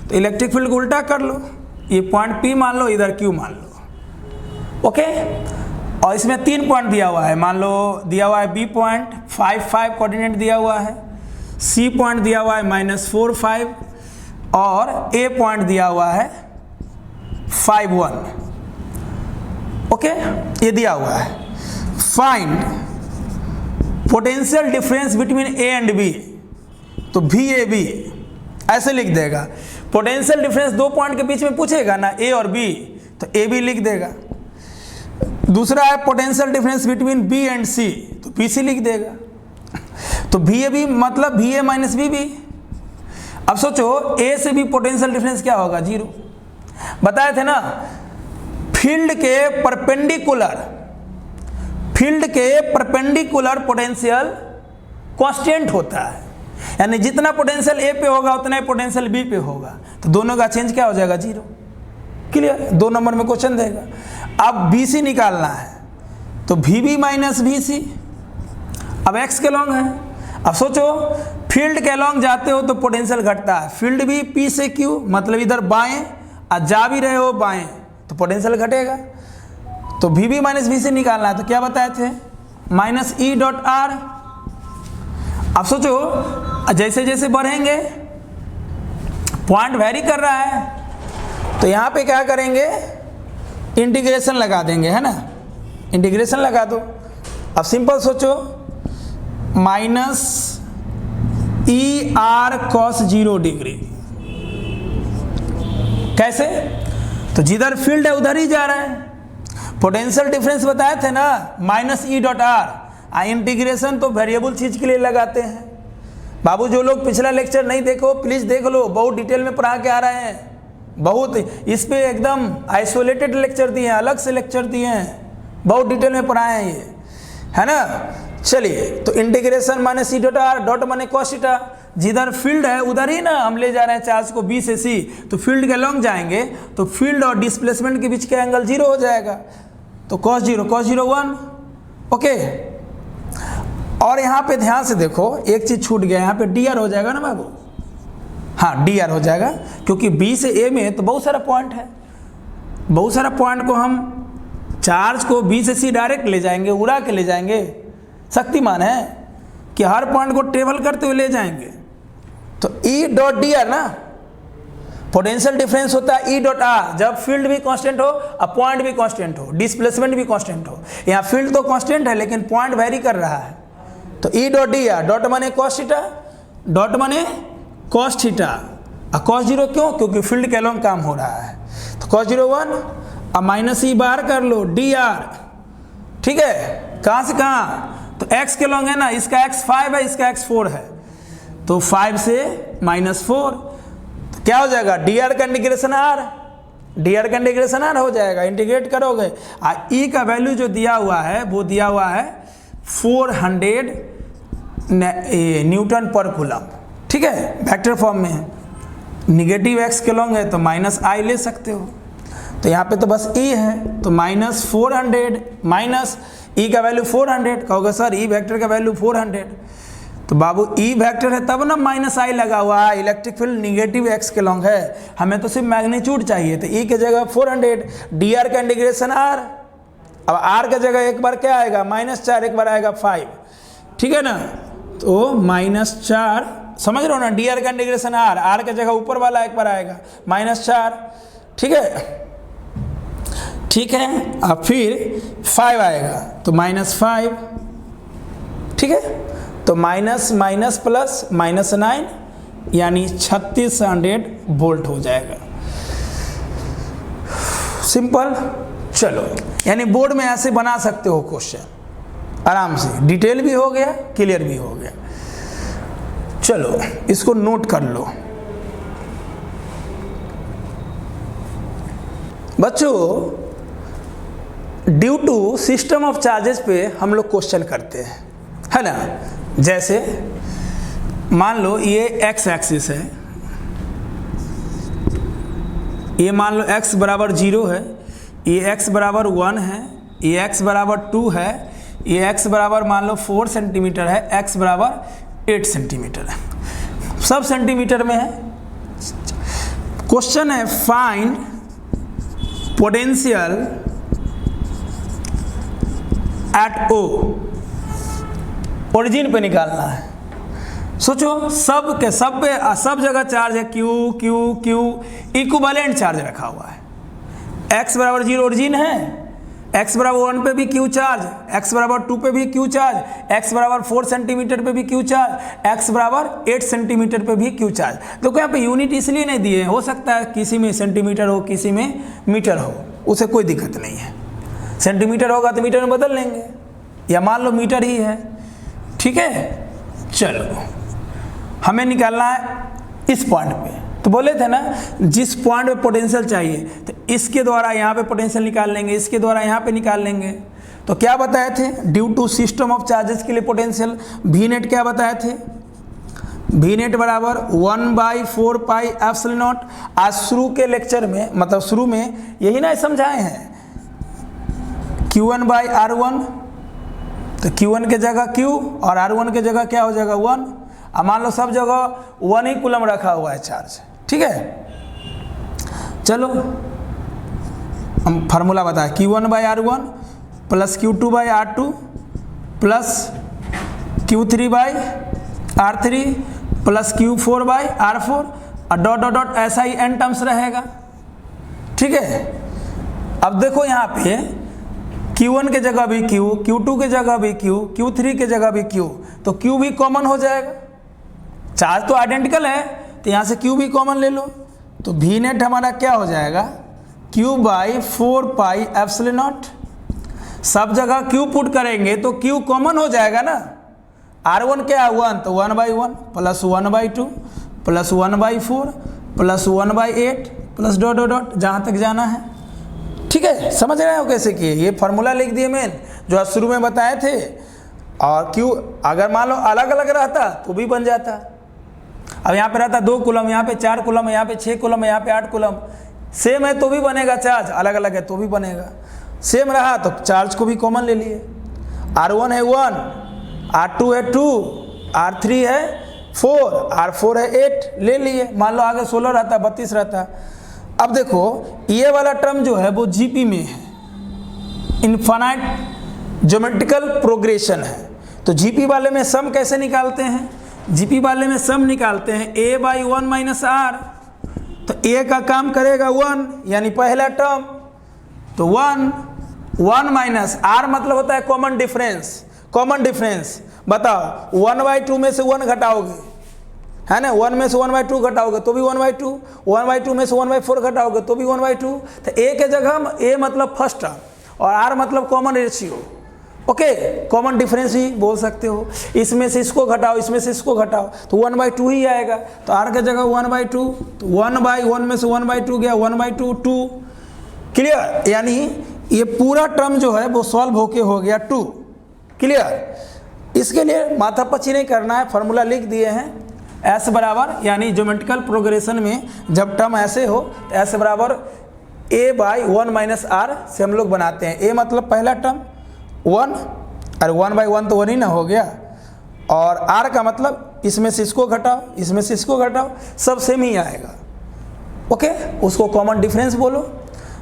तो इलेक्ट्रिक फील्ड को उल्टा कर लो, ये पॉइंट P मान लो, इधर Q मान लो, ओके। और इसमें 3 पॉइंट दिया हुआ है, मान लो दिया हुआ है B पॉइंट 5 कोऑर्डिनेट दिया हुआ है, C पॉइंट दिया हुआ है -4 5 और A पॉइंट दिया हुआ है 5 1, ओके, ये दिया हुआ है। Find potential difference between A and B, तो VAB ऐसे लिख देगा। पोटेंशियल डिफरेंस 2 पॉइंट के बीच में पूछेगा ना, ए और बी, तो AB लिख देगा। दूसरा है potential difference between B and C, तो BC लिख देगा। तो VAB मतलब VA - VB। अब सोचो A से भी पोटेंशियल डिफरेंस क्या होगा 0, बताए थे ना, फील्ड के परपेंडिकुलर फील्ड के परपेंडिकुलर पोटेंशियल कांस्टेंट होता है, यानी जितना पोटेंशियल ए पे होगा उतना ही पोटेंशियल बी पे होगा, तो दोनों का चेंज क्या हो जाएगा, 0। क्लियर, 2 नंबर में क्वेश्चन देगा। अब बी सी निकालना है, तो वी बी माइनस वी सी, अब एक्स के लॉन्ग है। अब सोचो फील्ड के लॉन्ग जाते हो तो पोटेंशियल घटता है, फील्ड भी पी से क्यू, मतलब इधर बाएं, और जा भी रहे हो बाएं तो पोटेंशियल घटेगा। तो वी बी माइनस वी सी निकालना है, तो क्या बताए थे, माइनस ई डॉट आर। अब सोचो जैसे जैसे बढ़ेंगे पॉइंट वेरी कर रहा है, तो यहाँ पे क्या करेंगे, इंटीग्रेशन लगा देंगे, है ना, इंटीग्रेशन लगा दो। अब सिंपल सोचो, minus E R cos 0 degree, कैसे, तो जिधर फील्ड है उधर ही जा रहा है। पोटेंशियल डिफरेंस बताए थे ना, minus E dot are. Integration तो वेरिएबल चीज के लिए लगाते हैं। बाबू जो लोग पिछला लेक्चर नहीं देखो प्लीज़ देख लो, बहुत डिटेल में पढ़ा के आ रहे हैं, बहुत इस पे एकदम आइसोलेटेड लेक्चर दिए हैं, अलग से लेक्चर दिए हैं, बहुत डिटेल में पढ़ाए हैं ये, है ना। चलिए, तो इंटीग्रेशन माने सी डॉट आर, डॉट माने कॉस थीटा, जिधर फील्ड है उधर ही ना हम ले जा रहे हैं चार्ज को बी से सी, तो फील्ड के लॉन्ग जाएंगे तो फील्ड और डिस्प्लेसमेंट के बीच का एंगल 0 हो जाएगा, तो कॉस 0 1, ओके। और यहाँ पे ध्यान से देखो, एक चीज छूट गया, यहाँ पे डी आर हो जाएगा ना बाबू, हाँ डी आर हो जाएगा, क्योंकि बी से ए में तो बहुत सारा पॉइंट है, बहुत सारा पॉइंट को हम चार्ज को बी से सी डायरेक्ट ले जाएंगे, उड़ा के ले जाएंगे, शक्तिमान है कि हर पॉइंट को ट्रेवल करते हुए ले जाएंगे। तो ई डॉट डी आर ना, पोटेंशियल डिफरेंस होता है ई डॉट आर, जब फील्ड भी कांस्टेंट हो और पॉइंट भी कांस्टेंट हो, डिस्प्लेसमेंट भी कांस्टेंट हो। यहाँ फील्ड तो कांस्टेंट है लेकिन पॉइंट वेरी कर रहा है, तो E dot D R, dot माने कॉस थीटा, डॉट माने कॉस थीटा, और कॉस 0 क्यों, क्योंकि फील्ड के अलॉन्ग काम हो रहा है, तो कॉस 0 1, अब माइनस ई बाहर कर लो, डी आर, ठीक है, कहाँ से कहाँ, तो x के लॉन्ग है ना, इसका x 5 है, इसका x 4 है, तो 5 से -4, तो क्या हो जाएगा, डी आर का इंटीग्रेशन आर, डी आर का इंटीग्रेशन आर हो जाएगा, इंटीग्रेट करोगे, ई का वैल्यू जो दिया हुआ है वो दिया हुआ है 400 न्यूटन पर कूलम, ठीक है, वेक्टर फॉर्म में है, निगेटिव x के लॉन्ग है तो माइनस आई ले सकते हो, तो यहाँ पे तो बस e है, तो -400, माइनस ई का वैल्यू 400, कहोगे सर ई वेक्टर का वैल्यू 400, तो बाबू ई वेक्टर है तब ना माइनस आई लगा हुआ है, इलेक्ट्रिक फील्ड निगेटिव x के लॉन्ग है, हमें तो सिर्फ मैग्नीट्यूड चाहिए, तो ई के जगह 400, डी आर का इंटीग्रेशन r, अब r का जगह एक बार क्या आएगा -4, एक बार आएगा 5, ठीक है ना, तो -4, समझ रहे हो ना, डी आर का इंटीग्रेशन r के जगह ऊपर वाला एक बार आएगा -4, ठीक है, ठीक है, अब फिर 5 आएगा तो -5, ठीक है, तो माइनस माइनस प्लस -9 यानी 3600 वोल्ट हो जाएगा, सिंपल। चलो, यानी बोर्ड में ऐसे बना सकते हो क्वेश्चन आराम से, डिटेल भी हो गया, क्लियर भी हो गया। चलो इसको नोट कर लो बच्चों। Due to system of charges पे हम लोग क्वेश्चन करते हैं, है ना। जैसे मान लो ये x एक्सिस है, ये मान लो x बराबर 0 है, ये x बराबर 1 है, ये x बराबर 2 है, ये x बराबर मान लो 4 सेंटीमीटर है, x बराबर 8 सेंटीमीटर है, सब सेंटीमीटर में है। क्वेश्चन है find potential at O, origin पे निकालना है। सोचो सब के सब पे सब जगह चार्ज है Q Q Q, equivalent charge रखा हुआ है। x बराबर 0 ओरिजिन है, x बराबर 1 पे भी Q चार्ज, x बराबर 2 पे भी Q चार्ज, x बराबर 4 सेंटीमीटर पे भी Q चार्ज, x बराबर 8 सेंटीमीटर पे भी Q चार्ज। तो यहाँ पे यूनिट इसलिए नहीं दिए, हो सकता है किसी में सेंटीमीटर हो किसी में मीटर हो, उसे कोई दिक्कत नहीं है, सेंटीमीटर होगा तो मीटर में बदल लेंगे, या मान लो मीटर ही है, ठीक है। चलो हमें निकालना है इस पॉइंट पे, तो बोले थे ना जिस पॉइंट पे पोटेंशियल चाहिए तो इसके द्वारा यहाँ पे पोटेंशियल निकाल लेंगे, इसके द्वारा यहाँ पे निकाल लेंगे, तो क्या बताए थे, due to system of charges के लिए पोटेंशियल वी नेट क्या बताए थे, वी नेट बराबर 1/4 पाई एप्सिलॉन नॉट। आज शुरू के लेक्चर में, मतलब शुरू में यही ना समझाए हैं, Q1/R1, तो Q1 के जगह Q और R1 के जगह क्या हो जाएगा 1। अब मान लो सब जगह 1 ही कूलम रखा हुआ है चार्ज, ठीक है। चलो हम फार्मूला बताए, Q1/R1 plus Q2/R2 plus Q3/R3 plus Q4/R4 और डॉट डॉट डॉट ऐसा ही n टर्म्स रहेगा, ठीक है। अब देखो यहाँ पे Q1 के जगह भी Q, Q2 के जगह भी Q, Q3 के जगह भी Q, तो Q भी कॉमन हो जाएगा, चार्ज तो आइडेंटिकल है, तो यहाँ से Q भी कॉमन ले लो, तो वी नेट हमारा क्या हो जाएगा Q/4 पाई एप्सिलॉन नॉट। सब जगह Q पुट करेंगे तो Q कॉमन हो जाएगा ना, R1 क्या है 1, तो 1/1 plus 1/2 plus 1/4 plus 1/8 plus dot dot dot जहाँ तक जाना है, ठीक है। समझ रहे हो कैसे किए, ये फार्मूला लिख दिए मेन जो आज शुरू में बताए थे। और Q अगर मान लो अलग अलग रहता तो भी बन जाता। अब यहाँ पे रहता 2 कूलम, यहाँ पे 4 कूलम है, यहाँ पे 6 कूलम है, यहाँ पे 8 कूलम, सेम है तो भी बनेगा चार्ज, अलग अलग है तो भी बनेगा। सेम रहा तो चार्ज को भी कॉमन ले लिए, R1 है 1, R2 है 2, R3 है 4, R4 है 8 ले लिए। मान लो आगे 16 रहता, 32 रहता। अब देखो ये वाला टर्म जो है वो जीपी में है, इनफाइनाइट ज्योमेट्रिकल प्रोग्रेशन है। तो जीपी वाले में सम कैसे निकालते हैं, जीपी वाले में सम निकालते हैं a/1 - r। तो a का काम करेगा 1 यानी पहला टर्म, तो 1 माइनस r मतलब होता है कॉमन डिफरेंस। कॉमन डिफरेंस बताओ, 1/2 में से 1 घटाओगे है ना, 1 में से 1/2 घटाओगे तो भी 1/2, 1/2 में से 1/4 घटाओगे तो भी 1/2। तो a के जगह a मतलब फर्स्ट टर्म और r मतलब common ratio, okay, common difference ही बोल सकते हो। इसमें से इसको घटाओ, इसमें से इसको घटाओ तो 1/2 ही आएगा। तो r के जगह 1/2, तो 1/1 में से 1/2 गया 1/2 2, क्लियर। यानी ये पूरा टर्म जो है वो सॉल्व होके हो गया 2, क्लियर। इसके लिए माथापच्ची नहीं करना है, फार्मूला लिख दिए हैं S बराबर, यानी ज्योमेट्रिकल प्रोग्रेशन में जब टर्म ऐसे हो तो S बराबर a/1 - r से हम लोग बनाते हैं। a मतलब पहला टर्म 1, और 1/1 तो 1 ही ना हो गया, और r का मतलब इसमें से इसको घटाओ, इसमें से इसको घटाओ, सब सेम ही आएगा, ओके। उसको कॉमन डिफरेंस बोलो।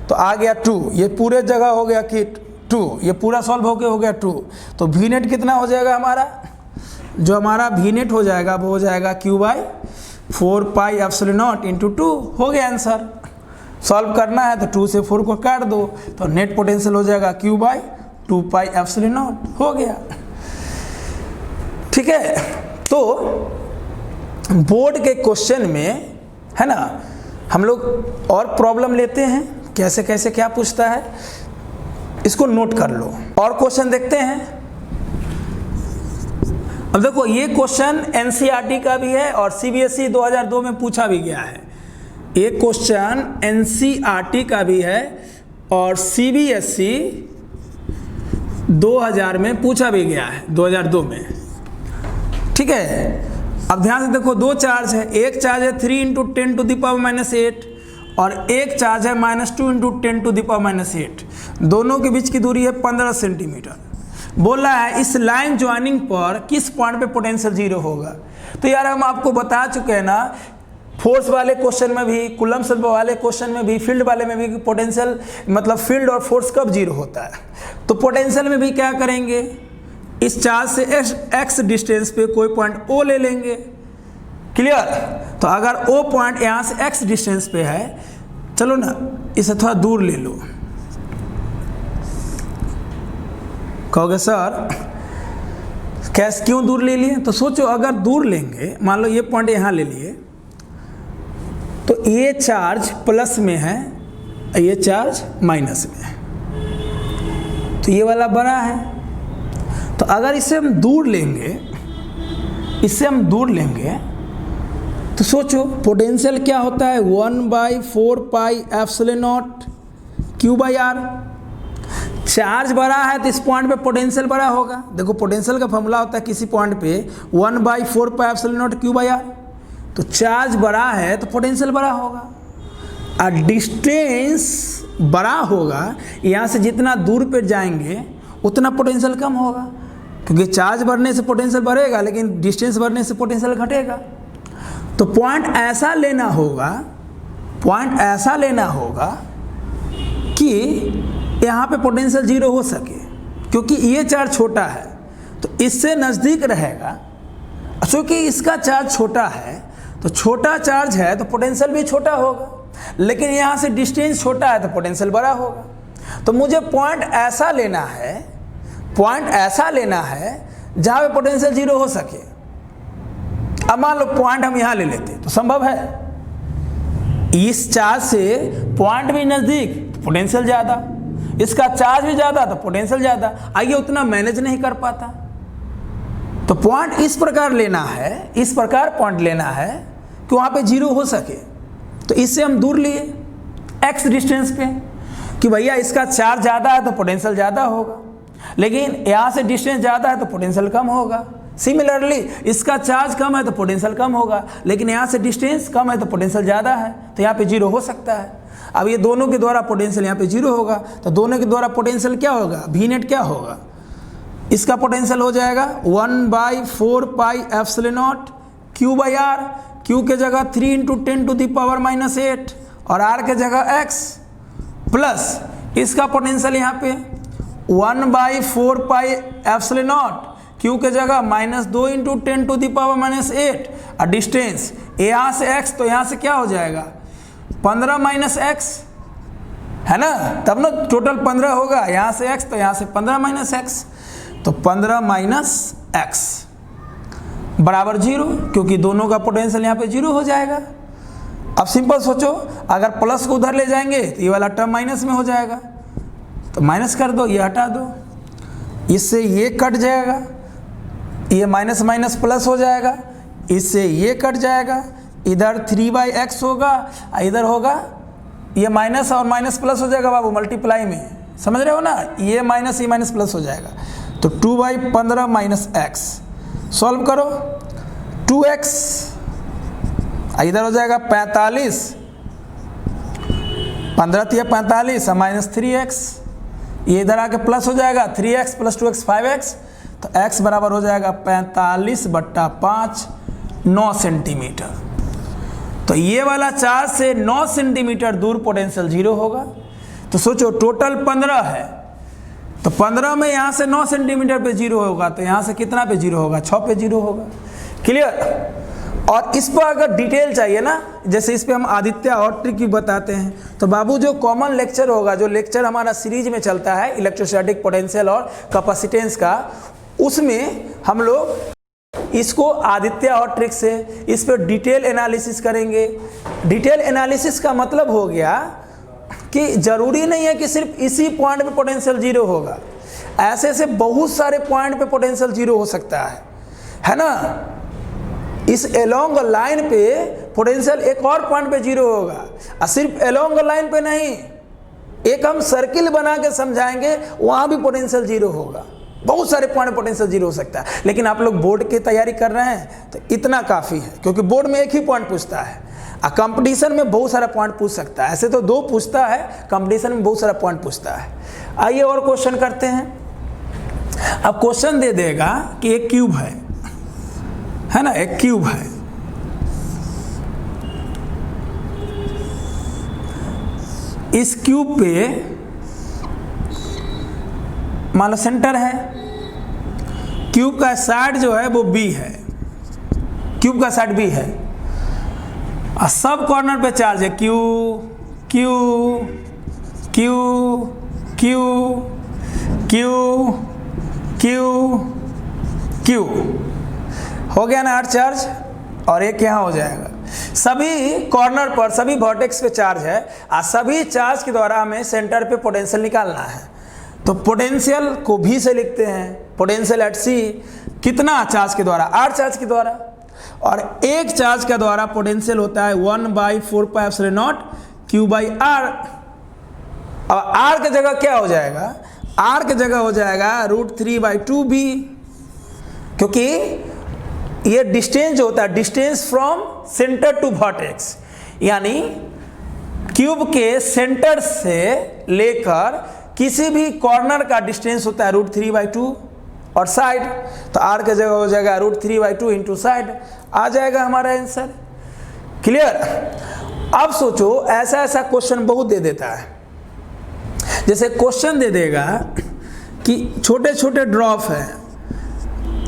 तो आ गया 2, ये पूरे जगह हो गया कि 2, ये पूरा सॉल्व होके हो गया 2। तो वी नेट कितना हो जाएगा हमारा, जो हमारा वी नेट हो जाएगा वो हो जाएगा Q/4 pi epsilon not into 2, हो गया आंसर। सॉल्व करना है तो 2 से 4 को काट दो, तो नेट पोटेंशियल हो जाएगा Q/2 पाई एप्सिलॉन नॉट, हो गया, ठीक है। तो बोर्ड के क्वेश्चन में है ना हम लोग और प्रॉब्लम लेते हैं, कैसे कैसे क्या पूछता है इसको नोट कर लो। और क्वेश्चन देखते हैं। अब देखो ये क्वेश्चन एनसीईआरटी का भी है और सीबीएसई 2002 में पूछा भी गया है। ये क्वेश्चन एनसीईआरटी का भी है और सीबीएसई 2000 में पूछा भी गया है, 2002 में, ठीक है। अब ध्यान से देखो, 2 चार्ज है, एक चार्ज है 3 × 10⁻⁸ और एक चार्ज है -2 × 10⁻⁸। दोनों के बीच की दूरी है 15 सेंटीमीटर। बोल रहा है इस लाइन ज्वाइनिंग पर किस पॉइंट पे पोटेंशियल 0 होगा। तो यार हम आपको बता चुके हैं ना, फोर्स वाले क्वेश्चन में भी, कूलम्ब वाले क्वेश्चन में भी, फील्ड वाले में भी पोटेंशियल मतलब फील्ड और फोर्स कब 0 होता है। तो पोटेंशियल में भी क्या करेंगे, इस चार्ज से x डिस्टेंस पे कोई पॉइंट O ले लेंगे, क्लियर। तो अगर O पॉइंट यहाँ से x डिस्टेंस पे है, चलो ना इसे थोड़ा दूर ले लो। कहोगे सर कैसे, क्यों दूर ले लिए। तो सोचो अगर दूर लेंगे, मान लो ये पॉइंट यहाँ ले लिए, तो ये चार्ज प्लस में है, ये चार्ज माइनस में है, तो ये वाला बड़ा है। तो अगर इसे हम दूर लेंगे, इससे हम दूर लेंगे, तो सोचो पोटेंशियल क्या होता है, 1/4 pi epsilon not Q/r। Charge बड़ा है तो इस पॉइंट पे पोटेंशियल बड़ा होगा। देखो पोटेंशियल का फॉर्मूला होता है किसी पॉइंट पे 1/4πε0 Q/r। तो चार्ज बड़ा है तो पोटेंशियल बड़ा होगा, और डिस्टेंस बड़ा होगा, यहाँ से जितना दूर पे जाएंगे उतना पोटेंशियल कम होगा, क्योंकि चार्ज बढ़ने से पोटेंशियल बढ़ेगा लेकिन डिस्टेंस बढ़ने से पोटेंशियल घटेगा। तो पॉइंट ऐसा लेना होगा कि यहाँ पे पोटेंशियल जीरो हो सके, क्योंकि ये चार्ज छोटा है तो इससे नज़दीक रहेगा। क्योंकि इसका चार्ज छोटा है तो छोटा चार्ज है तो पोटेंशियल भी छोटा होगा, लेकिन यहाँ से डिस्टेंस छोटा है तो पोटेंशियल बड़ा होगा। तो मुझे पॉइंट ऐसा लेना है जहाँ पे पोटेंशियल जीरो हो सके। अब मान लो पॉइंट हम यहाँ ले लेते तो संभव है, इस चार्ज से पॉइंट भी नज़दीक तो पोटेंशियल ज़्यादा, इसका चार्ज भी ज़्यादा तो पोटेंशियल ज़्यादा, आइए उतना मैनेज नहीं कर पाता। तो पॉइंट इस प्रकार पॉइंट लेना है कि वहाँ पे जीरो हो सके। तो इससे हम दूर लिए x डिस्टेंस पे कि भैया इसका चार्ज ज़्यादा है तो पोटेंशियल ज़्यादा होगा, लेकिन यहाँ से डिस्टेंस ज़्यादा है तो पोटेंशियल कम होगा। सिमिलरली इसका चार्ज कम है तो पोटेंशियल कम होगा, लेकिन यहाँ से डिस्टेंस कम है तो पोटेंशियल ज़्यादा है, तो यहाँ पे जीरो हो सकता है। अब ये दोनों के द्वारा पोटेंशियल यहाँ पे जीरो होगा, तो दोनों के द्वारा पोटेंशियल क्या होगा, वी नेट क्या होगा, इसका पोटेंशियल हो जाएगा 1/4πε0 Q/r। Q के जगह 3 × 10⁻⁸ और R के जगह x, प्लस इसका पोटेंशियल यहाँ पे 1/4πε0 Q के जगह -2 × 10⁻⁸ और डिस्टेंस यहाँ से x, तो यहाँ से क्या हो जाएगा 15 - x, है ना, तब ना टोटल 15 होगा। यहाँ से x तो यहाँ से 15 - x, तो 15 - x बराबर 0, क्योंकि दोनों का पोटेंशियल यहाँ पे 0 हो जाएगा। अब सिंपल सोचो, अगर प्लस को उधर ले जाएंगे तो ये वाला टर्म माइनस में हो जाएगा, तो माइनस कर दो, ये हटा दो, इससे ये कट जाएगा, ये माइनस माइनस प्लस हो जाएगा, इससे ये कट जाएगा, इधर 3/x होगा, इधर होगा ये माइनस और माइनस प्लस हो जाएगा बाबू मल्टीप्लाई में, समझ रहे हो ना, ये माइनस प्लस हो जाएगा। तो 2/15 - x सॉल्व करो, 2x इधर हो जाएगा 45, 15 × 45 -3x, ये इधर आके प्लस हो जाएगा 3x + 2x 5x, तो x बराबर हो जाएगा 45/5 9 सेंटीमीटर। तो ये वाला चार्ज से 9 सेंटीमीटर दूर पोटेंशियल जीरो होगा। तो सोचो टोटल 15 है, तो 15 में यहाँ से 9 सेंटीमीटर पे जीरो होगा, तो यहाँ से कितना पे जीरो होगा, 6 पे जीरो होगा। क्लियर। और इस पर अगर डिटेल चाहिए ना, जैसे इस पे हम आदित्य और ट्रिक भी बताते हैं, तो बाबू जो कॉमन लेक्चर होगा, जो लेक्चर हमारा सीरीज में चलता है इलेक्ट्रोस्टैटिक पोटेंशियल और कैपेसिटेंस का, उसमें हम लोग इसको आदित्य और ट्रिक से इस पर डिटेल एनालिसिस करेंगे। डिटेल एनालिसिस का मतलब हो गया कि जरूरी नहीं है कि सिर्फ इसी पॉइंट पे पोटेंशियल जीरो होगा, ऐसे ऐसे बहुत सारे पॉइंट पे पोटेंशियल जीरो हो सकता है ना। इस एलोंग लाइन पे पोटेंशियल एक और पॉइंट पे जीरो होगा, और सिर्फ एलोंग लाइन पे नहीं, एक हम सर्किल बना के समझाएंगे, वहाँ भी पोटेंशियल जीरो होगा। बहुत सारे पॉइंट पोटेंशियल जीरो हो सकता है, लेकिन आप लोग बोर्ड की तैयारी कर रहे हैं तो इतना काफ़ी है, क्योंकि बोर्ड में एक ही पॉइंट पूछता है, और कंपटीशन में बहुत सारा पॉइंट पूछ सकता है। ऐसे तो 2 पूछता है, कंपटीशन में बहुत सारा पॉइंट पूछता है। आइए और क्वेश्चन करते हैं। अब क्वेश्चन दे देगा कि एक क्यूब है ना, एक क्यूब है, इस क्यूब पे मान लो सेंटर है, क्यूब का साइड जो है वो बी है, क्यूब का साइड बी है, और सब कॉर्नर पे चार्ज है Q Q Q Q Q Q Q, हो गया ना 8 चार्ज, और एक यहाँ हो जाएगा। सभी कॉर्नर पर, सभी वर्टेक्स पे चार्ज है, और सभी चार्ज के द्वारा हमें सेंटर पे पोटेंशियल निकालना है। तो पोटेंशियल को भी से लिखते हैं, पोटेंशियल एट सी कितना चार्ज के द्वारा, 8 चार्ज के द्वारा, और एक चार्ज के द्वारा पोटेंशियल होता है 1/4πε0 Q/r। अब r की जगह क्या हो जाएगा, आर की जगह हो जाएगा √3/2 भी, क्योंकि ये डिस्टेंस जो होता है distance from centre to vertex, यानी क्यूब के सेंटर से लेकर किसी भी कॉर्नर का डिस्टेंस होता है √3/2 और साइड, तो आर की जगह हो जाएगा √3/2 इंटू साइड, आ जाएगा हमारा आंसर। क्लियर। अब सोचो ऐसा ऐसा क्वेश्चन बहुत दे देता है, जैसे क्वेश्चन दे देगा कि छोटे छोटे ड्रॉप है,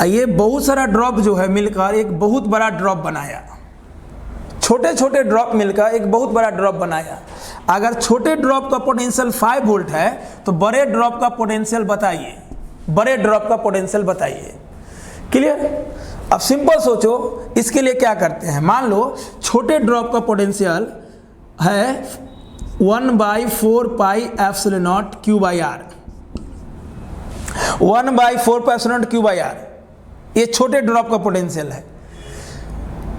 ये बहुत सारा ड्रॉप जो है मिलकर एक बहुत बड़ा ड्रॉप बनाया, छोटे छोटे ड्रॉप मिलकर एक बहुत बड़ा ड्रॉप बनाया। अगर छोटे ड्रॉप का पोटेंशियल 5 वोल्ट है तो बड़े ड्रॉप का पोटेंशियल बताइए, बड़े ड्रॉप का पोटेंशियल बताइए। क्लियर। अब सिंपल सोचो, इसके लिए क्या करते हैं, मान लो छोटे ड्रॉप का पोटेंशियल है 1/4πε0 Q/R, 1/4πε0 Q/R, ये छोटे ड्रॉप का पोटेंशियल है।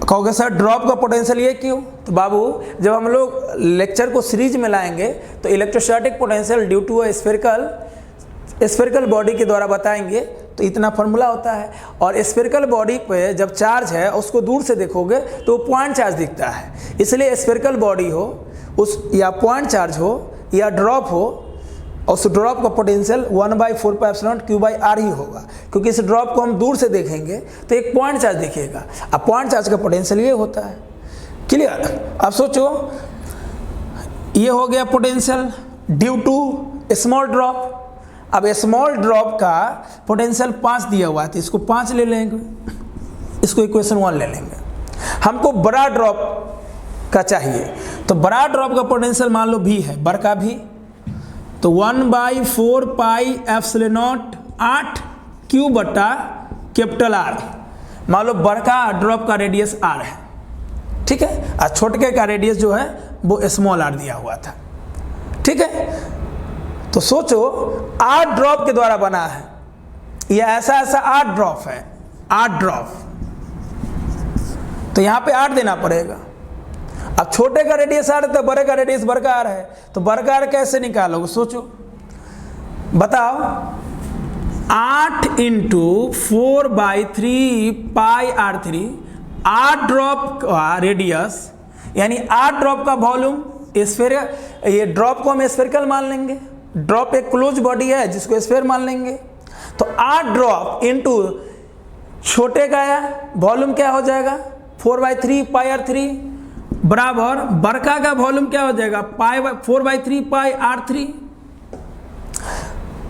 कहोगे सर ड्रॉप का पोटेंशियल ये क्यों? तो बाबू जब हम लोग लेक्चर को सीरीज में लाएंगे तो electrostatic potential due to spherical body के द्वारा बताएंगे, तो इतना फॉर्मूला होता है। और स्फेरिकल बॉडी पे जब चार्ज है उसको दूर से देखोगे तो पॉइंट चार्ज दिखता है, इसलिए स्फेरिकल बॉडी हो उस या पॉइंट चार्ज हो या ड्रॉप हो, उस ड्रॉप का पोटेंशियल 1/4πε0 Q/R ही होगा, क्योंकि इस ड्रॉप को हम दूर से देखेंगे तो एक पॉइंट चार्ज दिखेगा। अब पॉइंट चार्ज का पोटेंशियल ये होता है। क्लियर। अब सोचो ये हो गया potential due to small drop. अब स्मॉल ड्रॉप का पोटेंशियल 5 दिया हुआ है, तो इसको 5 ले लेंगे, इसको इक्वेशन 1 ले लेंगे। हमको बड़ा ड्रॉप का चाहिए, तो बड़ा ड्रॉप का पोटेंशियल मान लो भी है, बड़का भी, तो 1/4πε0 8 Q/R। मान लो बड़का ड्रॉप का रेडियस R है, ठीक है, और छोटके का रेडियस जो है वो स्मॉल r दिया हुआ था, ठीक है। तो सोचो 8 ड्रॉप के द्वारा बना है, ये ऐसा ऐसा 8 ड्रॉप है, 8 ड्रॉप, तो यहाँ पे 8 देना पड़ेगा। अब छोटे का रेडियस R है तो बड़े का रेडियस बड़का R है, तो बड़का R कैसे निकालोगे? सोचो बताओ। 8 × 4/3πr3, 8 ड्रॉप का रेडियस यानी 8 ड्रॉप का वॉल्यूम स्फेयर, ये ड्रॉप को हम स्फेरिकल मान लेंगे, ड्रॉप एक क्लोज बॉडी है जिसको स्फेयर मान लेंगे। तो 8 ड्रॉप इंटू छोटे का वॉल्यूम क्या हो जाएगा 4/3πr3 बराबर बड़का का वॉल्यूम क्या हो जाएगा 4/3πr3।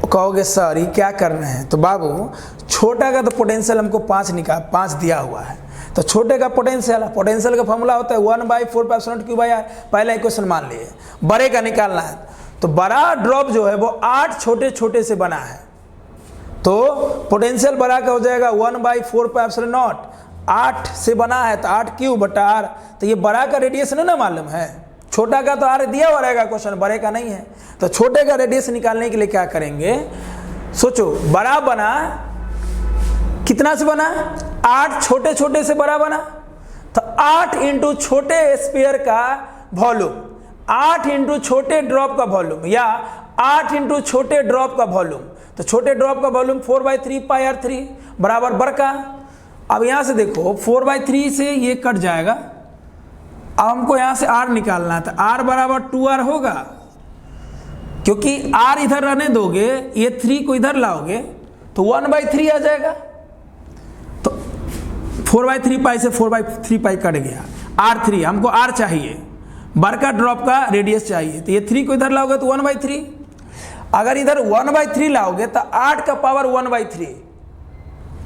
कहोगे सर ये क्या कर रहे हैं? तो बाबू छोटा का तो पोटेंशियल हमको 5 दिया हुआ है, तो छोटे का पोटेंशियल का फॉर्मूला होता है 1/4πε0 Q/R, पहला इक्वेशन मान लिए। बड़े का निकालना है, तो बड़ा ड्रॉप जो है वो 8 छोटे छोटे से बना है, तो पोटेंशियल बड़ा का हो जाएगा 1/4πε0, 8 से बना है तो 8 Q/R। तो ये बड़ा का रेडियस ना मालूम है, छोटा का तो R दिया हुआ रहेगा क्वेश्चन, बड़े का नहीं है। तो छोटे का रेडियस निकालने के लिए क्या करेंगे? सोचो बड़ा बना कितना से बना? 8 छोटे छोटे से बड़ा बना, तो 8 इंटू छोटे स्फीयर का वॉल्यूम, 8 इंटू छोटे ड्रॉप का वॉल्यूम, या 8 इंटू छोटे ड्रॉप का वॉल्यूम। तो छोटे ड्रॉप का वॉल्यूम 4/3πr3 बराबर बड़का। अब यहाँ से देखो 4/3 से ये कट जाएगा, अब हमको यहाँ से R निकालना है, तो R बराबर 2R होगा, क्योंकि R इधर रहने दोगे, ये 3 को इधर लाओगे तो 1/3 आ जाएगा। तो 4/3π से 4/3π कट गया, R3 हमको R चाहिए, बड़का ड्रॉप का रेडियस चाहिए, तो ये 3 को इधर लाओगे तो 1/3। अगर इधर 1/3 लाओगे तो 8 का पावर 1/3,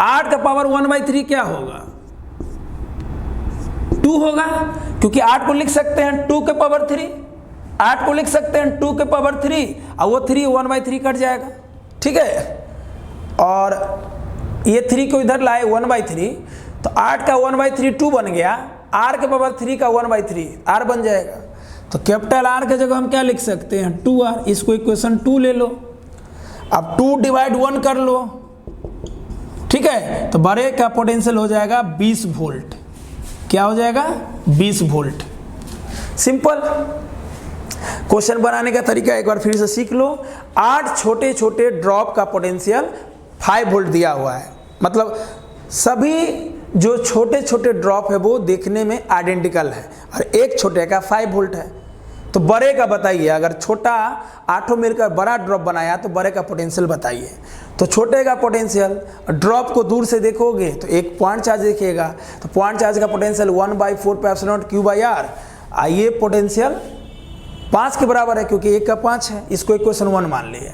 8 का पावर 1/3 क्या होगा? 2 होगा, क्योंकि 8 को लिख सकते हैं 2 के पावर 3, 8 को लिख सकते हैं 2 के पावर 3, और वो 3 1/3 कट जाएगा, ठीक है। और ये 3 को इधर लाए 1/3, तो 8 का 1/3 2 बन गया, R के पावर 3 का 1/3 R बन जाएगा। तो कैपिटल R के जगह हम क्या लिख सकते हैं 2R, इसको इक्वेशन 2 ले लो। अब 2/1 कर लो, ठीक है। तो बड़े का पोटेंशियल हो जाएगा 20 वोल्ट, क्या हो जाएगा 20 वोल्ट, सिंपल। क्वेश्चन बनाने का तरीका एक बार फिर से सीख लो। 8 छोटे छोटे ड्रॉप का पोटेंशियल 5 वोल्ट दिया हुआ है, मतलब सभी जो छोटे छोटे ड्रॉप है वो देखने में आइडेंटिकल है और एक छोटे का 5 वोल्ट है। तो बड़े का बताइए, अगर छोटा 8 मिलकर बड़ा ड्रॉप बनाया तो बड़े का पोटेंशियल बताइए। तो छोटे का पोटेंशियल, ड्रॉप को दूर से देखोगे तो एक पॉइंट चार्ज दिखेगा, तो पॉइंट चार्ज का पोटेंशियल 1/4πε0 Q/r। आइए पोटेंशियल 5 के बराबर है क्योंकि 1 का 5 है, इसको इक्वेशन 1 मान लिए।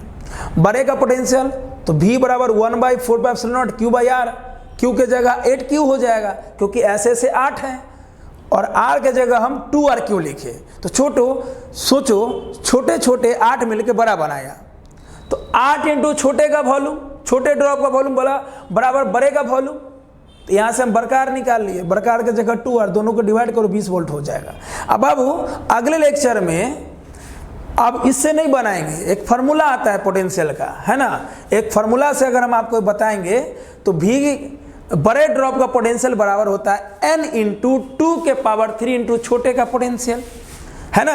बड़े का पोटेंशियल तो V बराबर 1/4πε0 Q/r, Q के जगह 8Q हो जाएगा क्योंकि ऐसे से 8 है और R के जगह हम 2R लिखे। तो सोचो छोटे छोटे 8 मिलके बड़ा बनाया, तो 8 इंटू छोटे का वॉल्यूम, छोटे ड्रॉप का वॉल्यूम बराबर बड़े का वॉल्यूम। तो यहाँ से हम बरकार निकाल लिए, बरकार के जगह 2R, दोनों को डिवाइड करो 20 वोल्ट हो जाएगा। अब बाबू अगले लेक्चर में अब इससे नहीं बनाएंगे, एक फार्मूला आता है पोटेंशियल का, है ना। एक फार्मूला से अगर हम आपको बताएंगे तो भी बड़े ड्रॉप का पोटेंशियल बराबर होता है n इंटू 2 के पावर 3 इंटू छोटे का पोटेंशियल, है ना।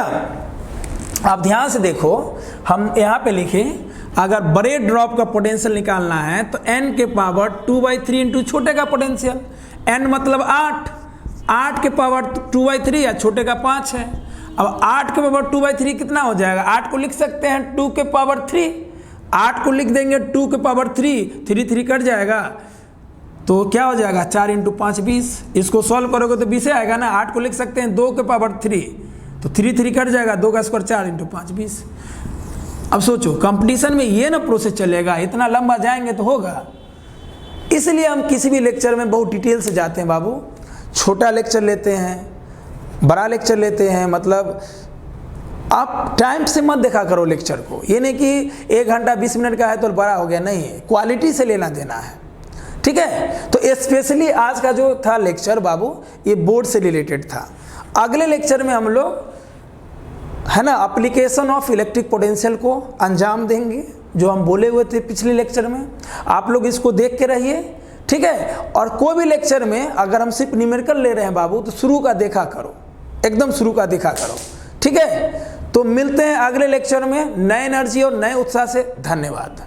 आप ध्यान से देखो, हम यहाँ पे लिखे अगर बड़े ड्रॉप का पोटेंशियल निकालना है तो n के पावर 2/3 इंटू छोटे का पोटेंशियल। n मतलब 8 के पावर 2/3 या छोटे का 5 है। अब 8 के पावर 2/3 कितना हो जाएगा, 8 को लिख सकते हैं 2 के पावर 3, 8 को लिख देंगे 2 के पावर 3 कट जाएगा तो क्या हो जाएगा 4 इंटू 5 20। इसको सॉल्व करोगे तो 20 आएगा ना। 8 को लिख सकते हैं 2 के पावर 3, तो 3 कट जाएगा, 2 का स्क्वायर 4 इंटू 5 20। अब सोचो कंपटीशन में ये ना प्रोसेस चलेगा, इतना लंबा जाएंगे तो होगा। इसलिए हम किसी भी लेक्चर में बहुत डिटेल से जाते हैं बाबू। छोटा लेक्चर लेते हैं, बड़ा लेक्चर लेते हैं, मतलब आप टाइम से मत देखा करो लेक्चर को। ये नहीं कि 1 घंटा 20 मिनट का है तो बड़ा हो गया, नहीं, क्वालिटी से लेना देना है, ठीक है। तो स्पेशली आज का जो था लेक्चर बाबू ये बोर्ड से रिलेटेड था। अगले लेक्चर में हम लोग, है ना, एप्लीकेशन ऑफ इलेक्ट्रिक पोटेंशियल को अंजाम देंगे, जो हम बोले हुए थे पिछले लेक्चर में। आप लोग इसको देख के रहिए, ठीक है। और कोई भी लेक्चर में अगर हम सिर्फ न्यूमेरिकल ले रहे हैं बाबू तो शुरू का देखा करो, एकदम शुरू का देखा करो, ठीक है। तो मिलते हैं अगले लेक्चर में नए एनर्जी और नए उत्साह से। धन्यवाद।